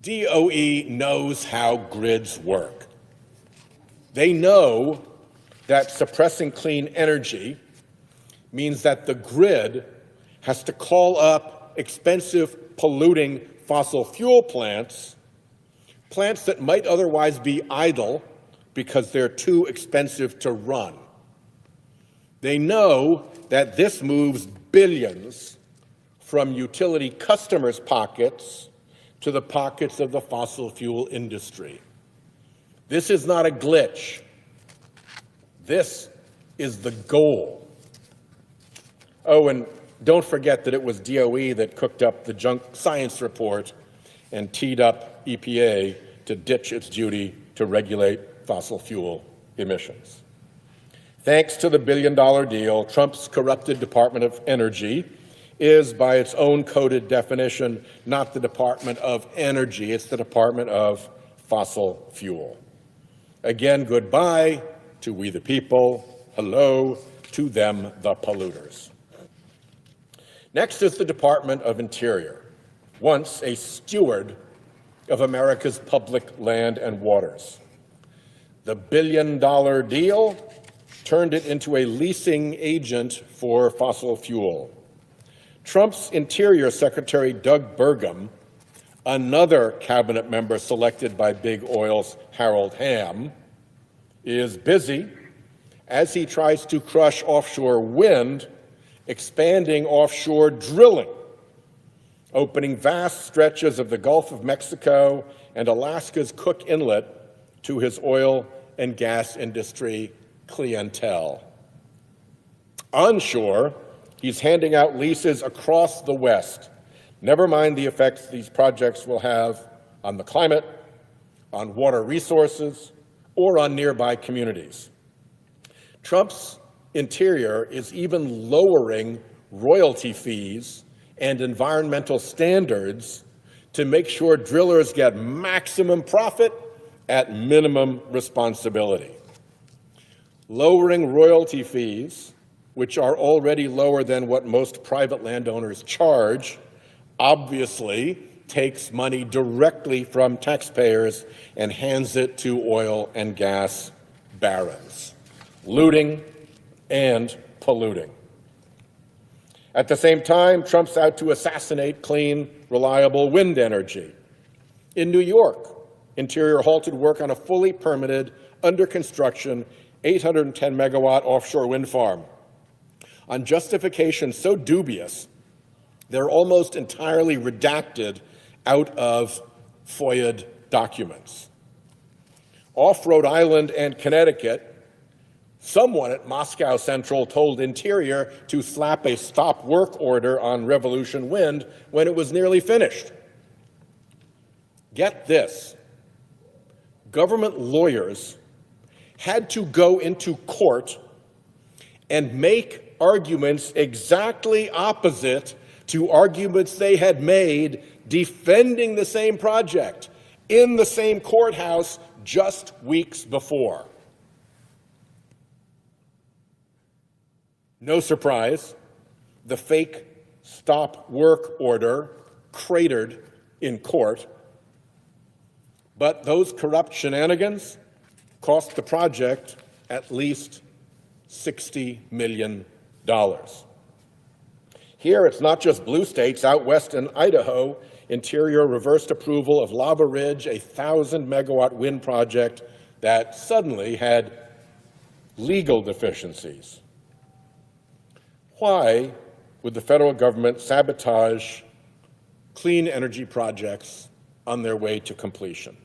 DOE knows how grids work. They know that suppressing clean energy means that the grid has to call up expensive, polluting fossil fuel plants that might otherwise be idle because they're too expensive to run. They know that this moves billions from utility customers' pockets to the pockets of the fossil fuel industry. This is not a glitch. This is the goal. Oh, and don't forget that it was DOE that cooked up the junk science report and teed up EPA to ditch its duty to regulate fossil fuel emissions. Thanks to the billion-dollar deal, Trump's corrupted Department of Energy is, by its own coded definition, not the Department of Energy, it's the Department of Fossil Fuel. Again, goodbye to we the people, hello to them the polluters. Next is the Department of Interior, once a steward of America's public land and waters. The billion-dollar deal turned it into a leasing agent for fossil fuel. Trump's Interior Secretary Doug Burgum, another cabinet member selected by Big Oil's Harold Hamm, is busy as he tries to crush offshore wind, expanding offshore drilling, opening vast stretches of the Gulf of Mexico and Alaska's Cook Inlet to his oil and gas industry clientele. Onshore, he's handing out leases across the West. Never mind the effects these projects will have on the climate, on water resources, or on nearby communities. Trump's Interior is even lowering royalty fees and environmental standards to make sure drillers get maximum profit at minimum responsibility. lowering royalty fees, which are already lower than what most private landowners charge, obviously takes money directly from taxpayers and hands it to oil and gas barons, looting and polluting. At the same time, Trump's out to assassinate clean, reliable wind energy. In New York, Interior halted work on a fully permitted, under construction, 810-megawatt offshore wind farm on justification so dubious they're almost entirely redacted out of FOIA'd documents. Off Rhode Island and Connecticut, someone at Moscow Central told Interior to slap a stop work order on Revolution Wind when it was nearly finished. Get this. Government lawyers had to go into court and make arguments exactly opposite to arguments they had made defending the same project in the same courthouse just weeks before. No surprise, the fake stop work order cratered in court, but those corrupt shenanigans cost the project at least $60 million. Here, it's not just blue states. Out west in Idaho, Interior reversed approval of Lava Ridge, a 1,000-megawatt wind project that suddenly had legal deficiencies. Why would the federal government sabotage clean energy projects on their way to completion?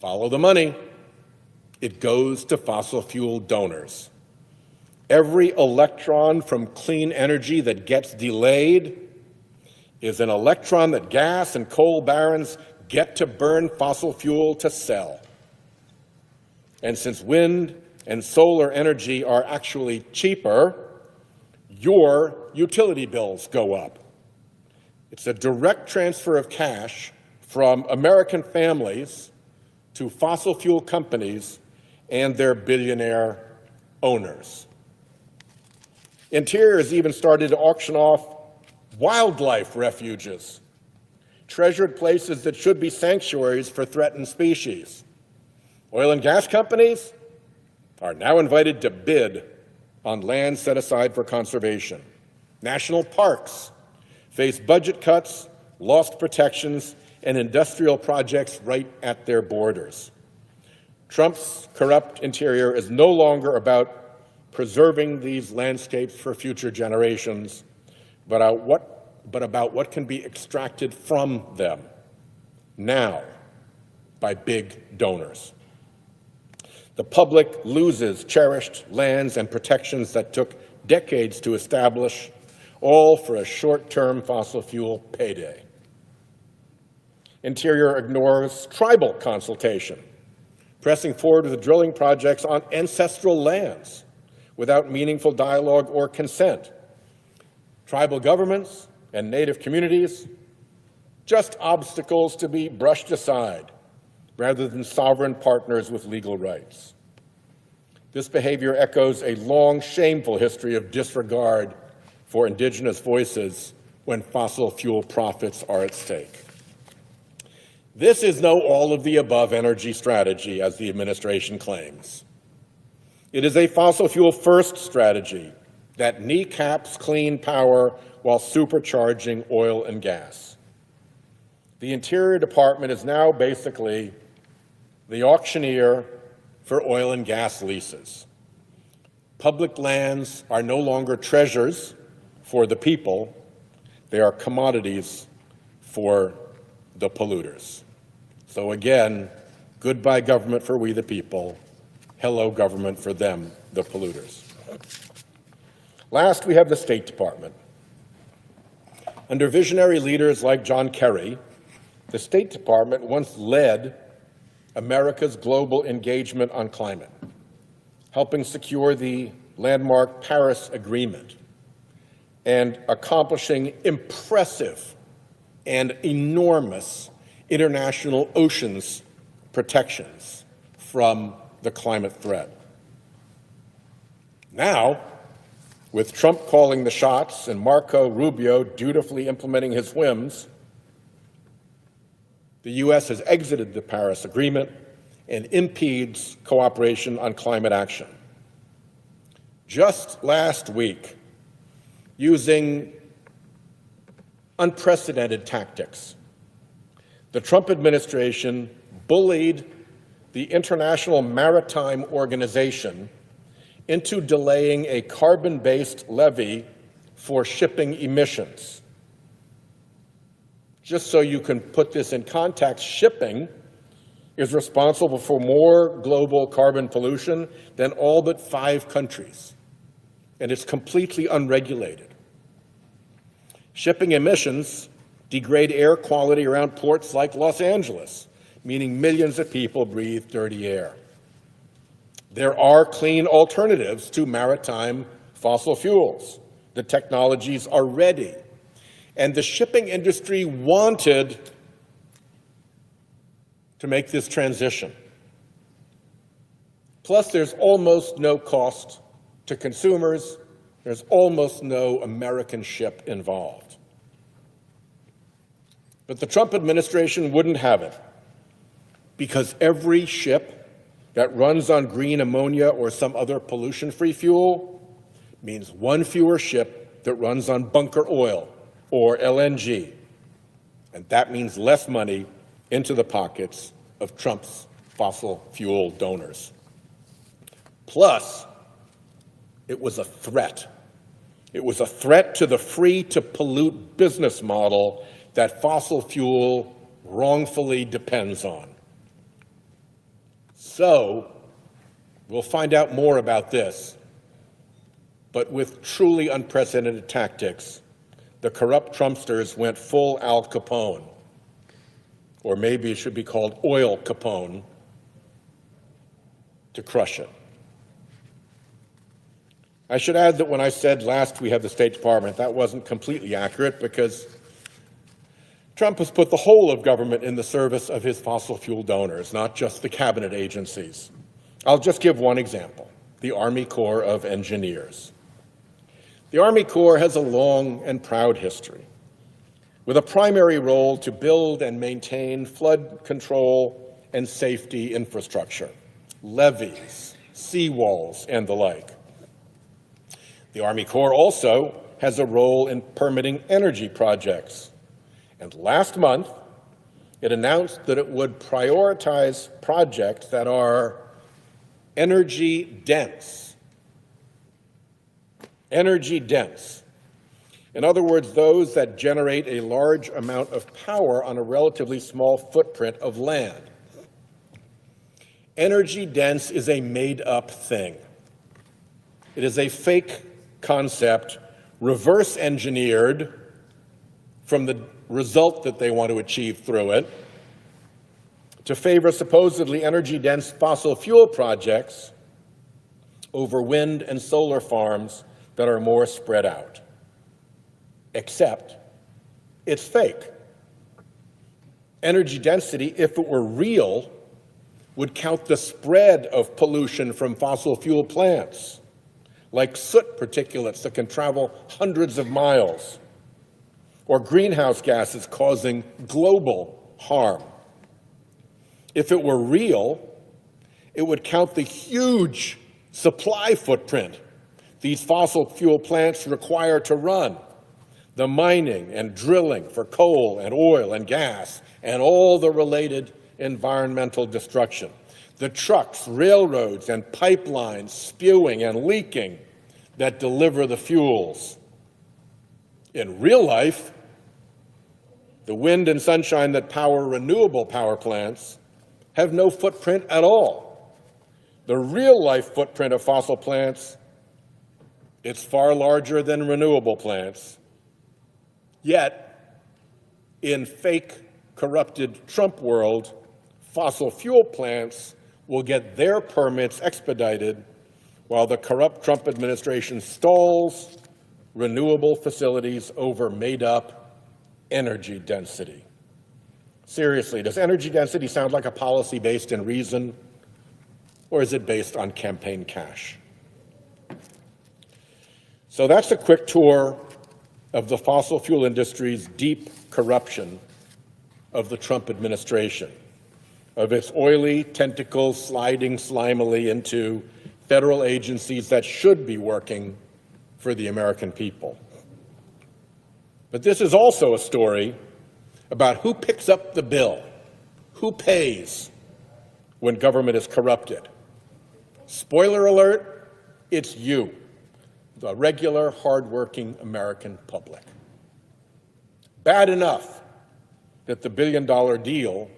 Follow the money. It goes to fossil fuel donors. Every electron from clean energy that gets delayed is an electron that gas and coal barons get to burn fossil fuel to sell. And since wind and solar energy are actually cheaper, your utility bills go up. It's a direct transfer of cash from American families to fossil fuel companies and their billionaire owners. Interior has even started to auction off wildlife refuges, treasured places that should be sanctuaries for threatened species. Oil and gas companies are now invited to bid on land set aside for conservation. National parks face budget cuts, lost protections, and industrial projects right at their borders. Trump's corrupt interior is no longer about preserving these landscapes for future generations, but about what can be extracted from them now by big donors. The public loses cherished lands and protections that took decades to establish, all for a short-term fossil fuel payday. Interior ignores tribal consultation, pressing forward with drilling projects on ancestral lands without meaningful dialogue or consent. Tribal governments and Native communities, just obstacles to be brushed aside rather than sovereign partners with legal rights. This behavior echoes a long, shameful history of disregard for indigenous voices when fossil fuel profits are at stake. This is no all-of-the-above energy strategy, as the administration claims. It is a fossil fuel-first strategy that kneecaps clean power while supercharging oil and gas. The Interior Department is now basically the auctioneer for oil and gas leases. Public lands are no longer treasures for the people, they are commodities for the polluters. So again, goodbye government for we the people, hello government for them, the polluters. Last, we have the State Department. Under visionary leaders like John Kerry, the State Department once led America's global engagement on climate, helping secure the landmark Paris Agreement and accomplishing impressive and enormous international oceans protections from the climate threat. Now, with Trump calling the shots and Marco Rubio dutifully implementing his whims, the U.S. has exited the Paris Agreement and impedes cooperation on climate action. Just last week, using unprecedented tactics, the Trump administration bullied the International Maritime Organization into delaying a carbon-based levy for shipping emissions. Just so you can put this in context, shipping is responsible for more global carbon pollution than all but 5 countries, and it's completely unregulated. Shipping emissions degrade air quality around ports like Los Angeles, meaning millions of people breathe dirty air. There are clean alternatives to maritime fossil fuels. The technologies are ready. And the shipping industry wanted to make this transition. Plus, there's almost no cost to consumers. There's almost no American ship involved. But the Trump administration wouldn't have it, because every ship that runs on green ammonia or some other pollution-free fuel means one fewer ship that runs on bunker oil or LNG. And that means less money into the pockets of Trump's fossil fuel donors. Plus, it was a threat. It was a threat to the free-to-pollute business model that fossil fuel wrongfully depends on. So, we'll find out more about this, but with truly unprecedented tactics, the corrupt Trumpsters went full Al Capone, or maybe it should be called Oil Capone, to crush it. I should add that when I said last we had the State Department, that wasn't completely accurate, because Trump has put the whole of government in the service of his fossil fuel donors, not just the cabinet agencies. I'll just give one example: the Army Corps of Engineers. The Army Corps has a long and proud history, with a primary role to build and maintain flood control and safety infrastructure, levees, seawalls, and the like. The Army Corps also has a role in permitting energy projects. And last month, it announced that it would prioritize projects that are energy dense. Energy dense. In other words, those that generate a large amount of power on a relatively small footprint of land. Energy dense is a made-up thing. It is a fake concept, reverse engineered from the result that they want to achieve through it, to favor supposedly energy-dense fossil fuel projects over wind and solar farms that are more spread out. Except it's fake. Energy density, if it were real, would count the spread of pollution from fossil fuel plants, like soot particulates that can travel hundreds of miles, or greenhouse gases causing global harm. If it were real, it would count the huge supply footprint these fossil fuel plants require to run, the mining and drilling for coal and oil and gas, and all the related environmental destruction, the trucks, railroads, and pipelines spewing and leaking that deliver the fuels. In real life, the wind and sunshine that power renewable power plants have no footprint at all. The real-life footprint of fossil plants, it's far larger than renewable plants. Yet, in fake, corrupted Trump world, fossil fuel plants will get their permits expedited while the corrupt Trump administration stalls renewable facilities over made-up energy density. Seriously, does energy density sound like a policy based in reason or is it based on campaign cash? So that's a quick tour of the fossil fuel industry's deep corruption of the Trump administration, of its oily tentacles sliding slimily into federal agencies that should be working for the American people. But this is also a story about who picks up the bill, who pays when government is corrupted. Spoiler alert, it's you, the regular, hardworking American public. Bad enough that the billion-dollar deal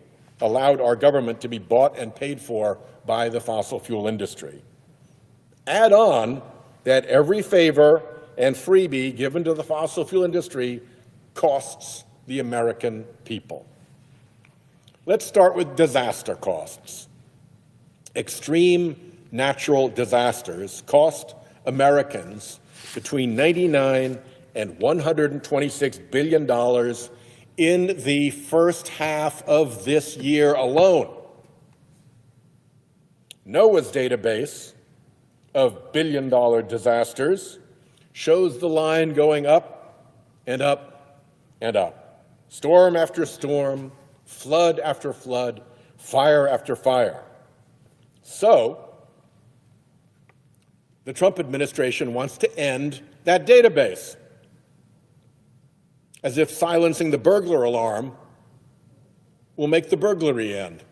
allowed our government to be bought and paid for by the fossil fuel industry. Add on that every favor and freebie given to the fossil fuel industry costs the American people. Let's start with disaster costs. Extreme natural disasters cost Americans between $99 and $126 billion in the first half of this year alone. NOAA's database of billion-dollar disasters shows the line going up and up and up. Storm after storm, flood after flood, fire after fire. So, the Trump administration wants to end that database, as if silencing the burglar alarm will make the burglary end.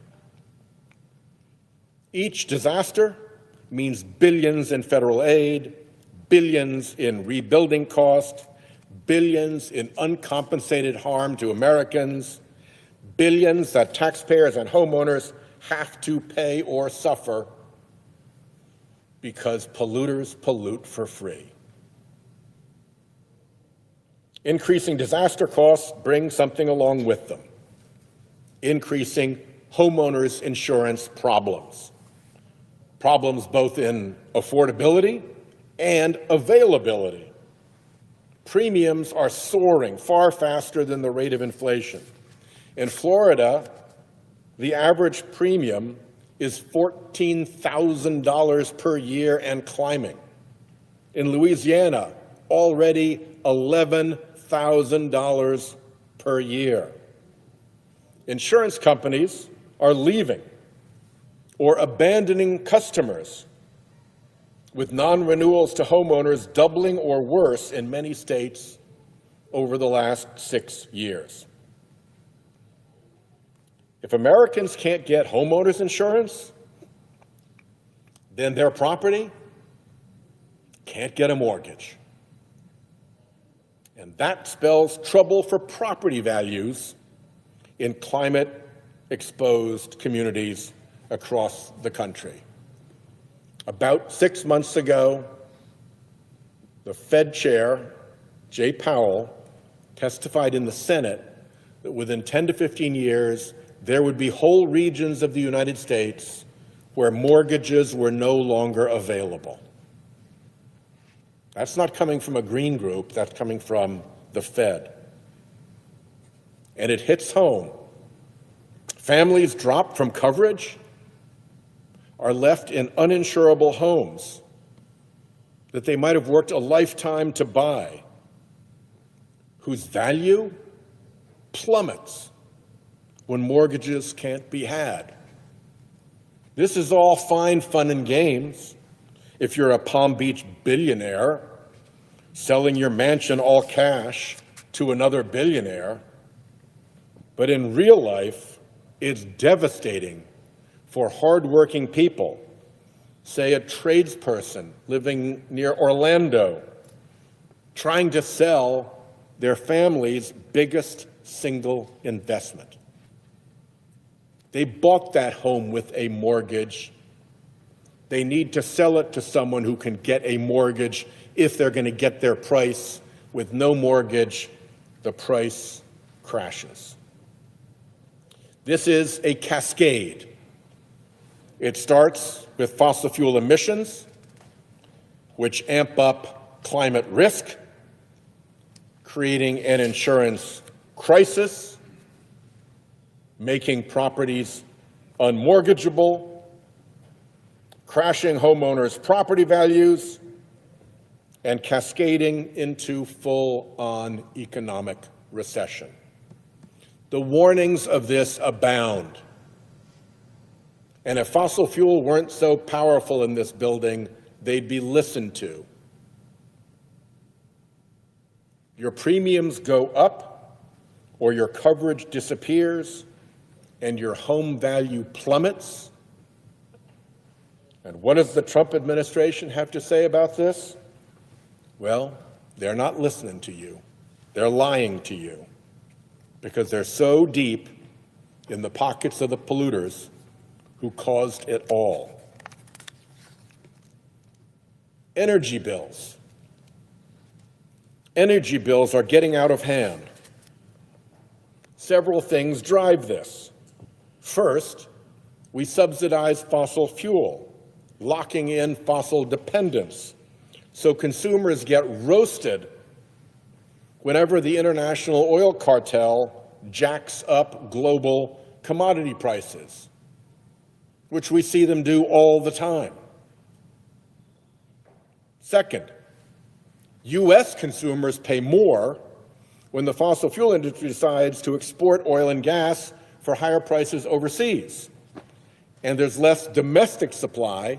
Each disaster means billions in federal aid, billions in rebuilding costs, billions in uncompensated harm to Americans, billions that taxpayers and homeowners have to pay or suffer because polluters pollute for free. Increasing disaster costs bring something along with them: increasing homeowners' insurance problems. Problems both in affordability and availability. Premiums are soaring far faster than the rate of inflation. In Florida, the average premium is $14,000 per year and climbing. In Louisiana, already $11,000 per year. Insurance companies are leaving or abandoning customers, with non-renewals to homeowners doubling or worse in many states over the last 6 years. If Americans can't get homeowners insurance, then their property can't get a mortgage. And that spells trouble for property values in climate-exposed communities across the country. About 6 months ago, the Fed chair, Jay Powell, testified in the Senate that within 10 to 15 years, there would be whole regions of the United States where mortgages were no longer available. That's not coming from a green group, that's coming from the Fed. And it hits home. Families dropped from coverage are left in uninsurable homes that they might have worked a lifetime to buy, whose value plummets when mortgages can't be had. This is all fine fun and games if you're a Palm Beach billionaire selling your mansion all cash to another billionaire. But in real life, it's devastating for hardworking people, say a tradesperson living near Orlando, trying to sell their family's biggest single investment. They bought that home with a mortgage. They need to sell it to someone who can get a mortgage if they're going to get their price. With no mortgage, the price crashes. This is a cascade. It starts with fossil fuel emissions, which amp up climate risk, creating an insurance crisis, making properties unmortgageable, crashing homeowners' property values, and cascading into full-on economic recession. The warnings of this abound. And if fossil fuel weren't so powerful in this building, they'd be listened to. Your premiums go up, or your coverage disappears, and your home value plummets. And what does the Trump administration have to say about this? Well, they're not listening to you. They're lying to you because they're so deep in the pockets of the polluters who caused it all. Energy bills. Energy bills are getting out of hand. Several things drive this. First, we subsidize fossil fuel, locking in fossil dependence, so consumers get roasted whenever the international oil cartel jacks up global commodity prices, which we see them do all the time. Second, U.S. consumers pay more when the fossil fuel industry decides to export oil and gas for higher prices overseas. And there's less domestic supply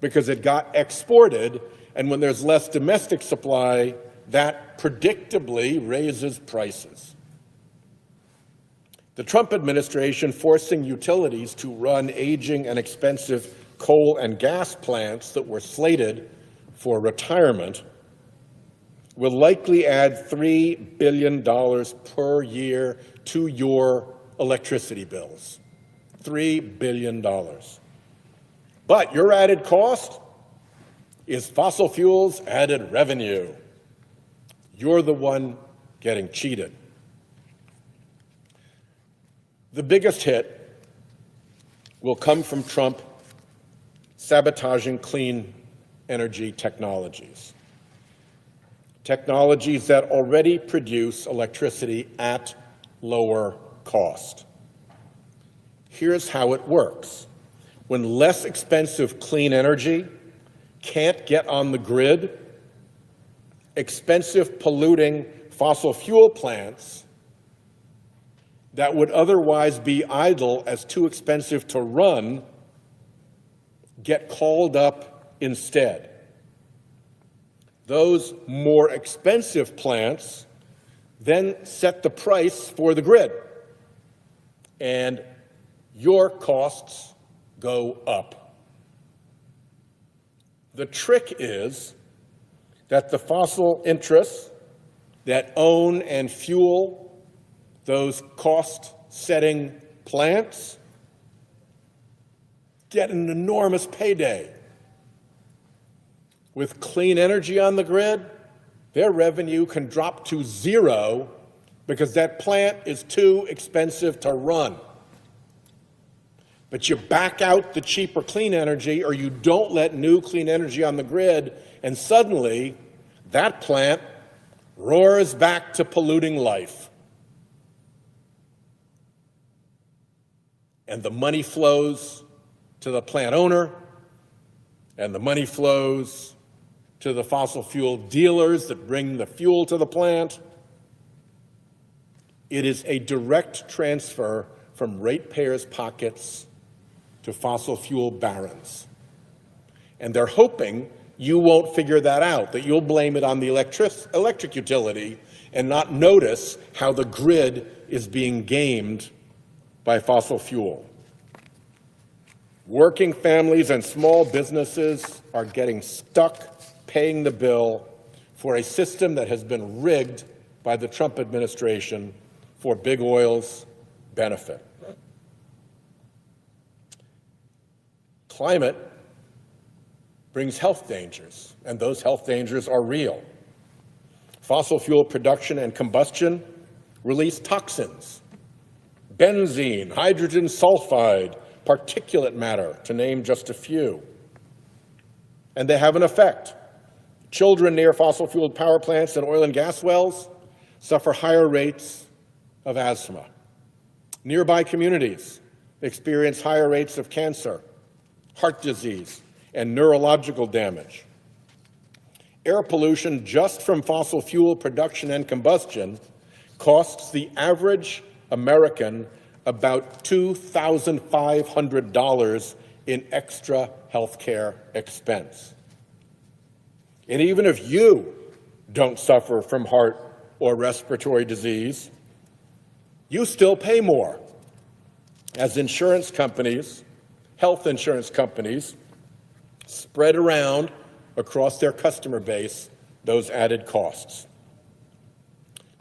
because it got exported, and when there's less domestic supply, that predictably raises prices. The Trump administration forcing utilities to run aging and expensive coal and gas plants that were slated for retirement will likely add $3 billion per year to your electricity bills. $3 billion. But your added cost is fossil fuels' added revenue. You're the one getting cheated. The biggest hit will come from Trump sabotaging clean energy technologies. Technologies that already produce electricity at lower cost. Here's how it works. When less expensive clean energy can't get on the grid, expensive polluting fossil fuel plants that would otherwise be idle as too expensive to run get called up instead. Those more expensive plants then set the price for the grid, and your costs go up. The trick is that the fossil interests that own and fuel those cost-setting plants get an enormous payday. With clean energy on the grid, their revenue can drop to zero because that plant is too expensive to run. But you back out the cheaper clean energy, or you don't let new clean energy on the grid, and suddenly that plant roars back to polluting life. And the money flows to the plant owner, and the money flows to the fossil fuel dealers that bring the fuel to the plant. It is a direct transfer from ratepayers' pockets to fossil fuel barons. And they're hoping you won't figure that out, that you'll blame it on the electric utility and not notice how the grid is being gamed by fossil fuel. Working families and small businesses are getting stuck paying the bill for a system that has been rigged by the Trump administration for big oil's benefit. Climate brings health dangers, and those health dangers are real. Fossil fuel production and combustion release toxins, benzene, hydrogen sulfide, particulate matter, to name just a few. And they have an effect. Children near fossil fueled power plants and oil and gas wells suffer higher rates of asthma. Nearby communities experience higher rates of cancer, heart disease, and neurological damage. Air pollution just from fossil fuel production and combustion costs the average American about $2,500 in extra health care expense. And even if you don't suffer from heart or respiratory disease, you still pay more as insurance companies, health insurance companies, spread around across their customer base those added costs.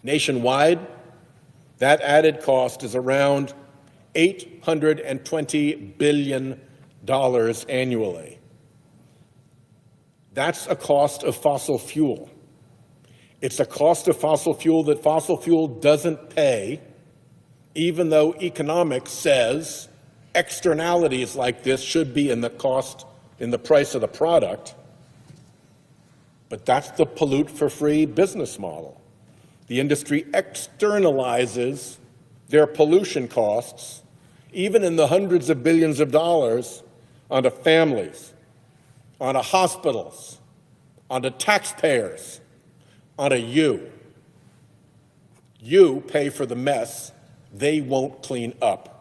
Nationwide, that added cost is around $820 billion annually. That's a cost of fossil fuel. It's a cost of fossil fuel that fossil fuel doesn't pay, even though economics says externalities like this should be in the cost, in the price of the product. But that's the pollute for free business model. The industry externalizes their pollution costs, even in the hundreds of billions of dollars, onto families, onto hospitals, onto taxpayers, onto you. You pay for the mess they won't clean up.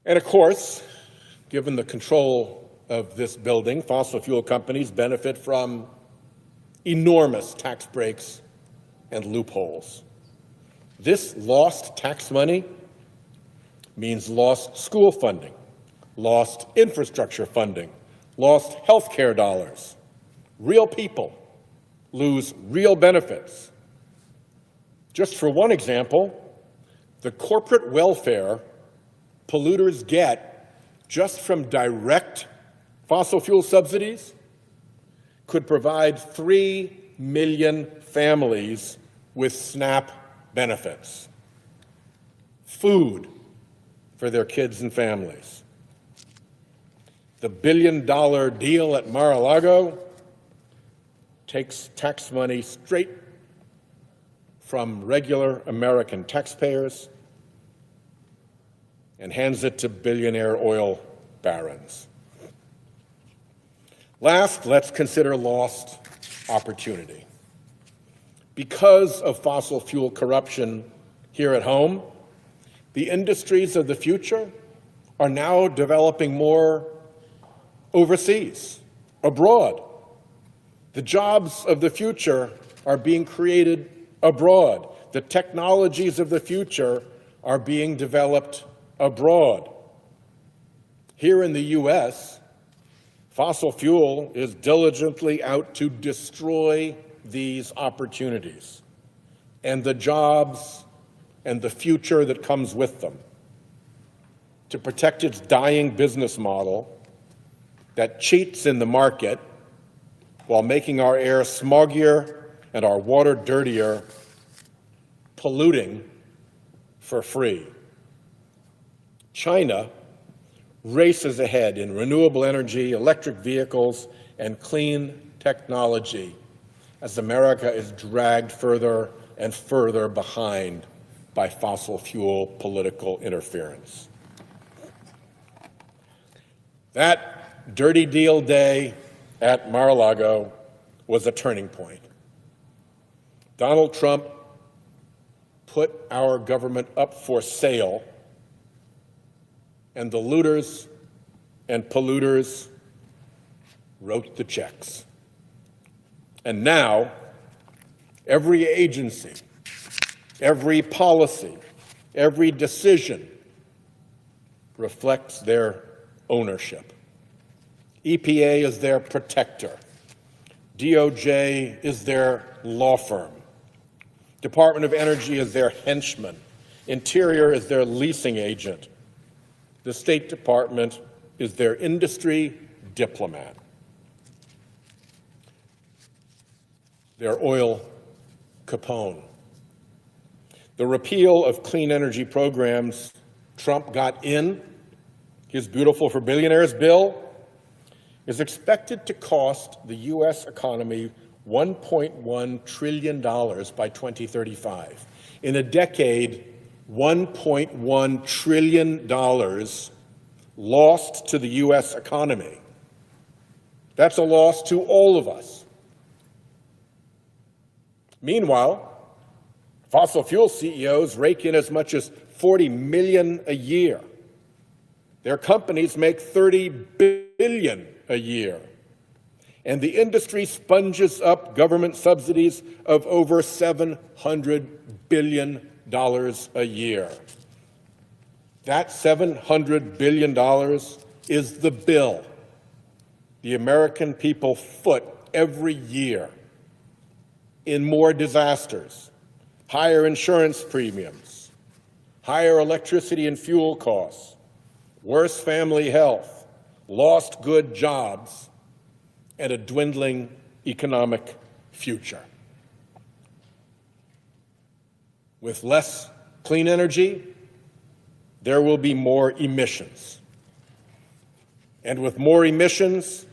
And of course, given the control of this building, fossil fuel companies benefit from enormous tax breaks and loopholes. This lost tax money means lost school funding, lost infrastructure funding, lost health care dollars. Real people lose real benefits. Just for one example, the corporate welfare polluters get just from direct fossil fuel subsidies could provide 3 million families with SNAP benefits, food for their kids and families. The billion-dollar deal at Mar-a-Lago takes tax money straight from regular American taxpayers and hands it to billionaire oil barons. Last, let's consider lost opportunity. Because of fossil fuel corruption here at home, the industries of the future are now developing more overseas, abroad. The jobs of the future are being created abroad. The technologies of the future are being developed abroad. Here in the U.S., fossil fuel is diligently out to destroy these opportunities and the jobs and the future that comes with them, to protect its dying business model that cheats in the market while making our air smoggier and our water dirtier, polluting for free. China races ahead in renewable energy, electric vehicles, and clean technology as America is dragged further and further behind by fossil fuel political interference. That dirty deal day at Mar-a-Lago was a turning point. Donald Trump put our government up for sale, and the looters and polluters wrote the checks. And now, every agency, every policy, every decision reflects their ownership. EPA is their protector. DOJ is their law firm. Department of Energy is their henchman. Interior is their leasing agent. The State Department is their industry diplomat. Their oil Capone. The repeal of clean energy programs Trump got in his Beautiful for Billionaires bill is expected to cost the U.S. economy $1.1 trillion by 2035. In a decade, $1.1 trillion lost to the U.S. economy. That's a loss to all of us. Meanwhile, fossil fuel CEOs rake in as much as $40 million a year. Their companies make $30 billion a year. And the industry sponges up government subsidies of over $700 billion a year. That $700 billion is the bill the American people foot every year in more disasters, higher insurance premiums, higher electricity and fuel costs, worse family health, lost good jobs, and a dwindling economic future. With less clean energy, there will be more emissions. And with more emissions,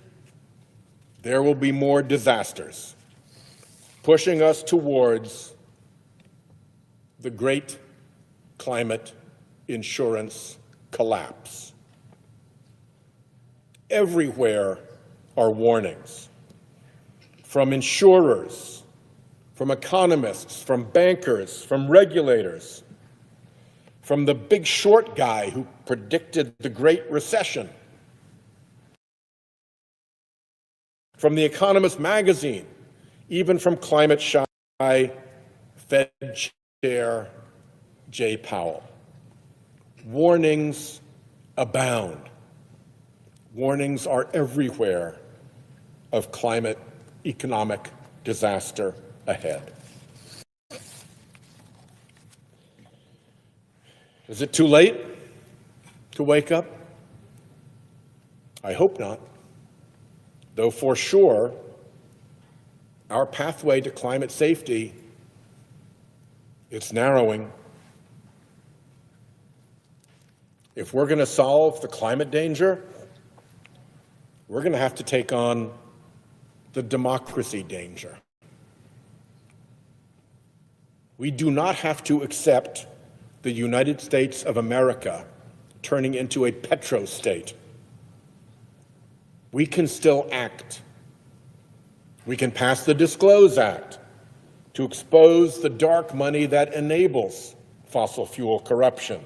there will be more disasters, pushing us towards the great climate insurance collapse. Everywhere are warnings from insurers, from economists, from bankers, from regulators, from the big short guy who predicted the Great Recession, from The Economist magazine, even from climate-shy Fed Chair Jay Powell. Warnings abound. Warnings are everywhere of climate economic disaster ahead. Is it too late to wake up? I hope not. Though for sure, our pathway to climate safety, it's narrowing. If we're going to solve the climate danger, we're going to have to take on the democracy danger. We do not have to accept the United States of America turning into a petrostate. We can still act. We can pass the Disclose Act to expose the dark money that enables fossil fuel corruption.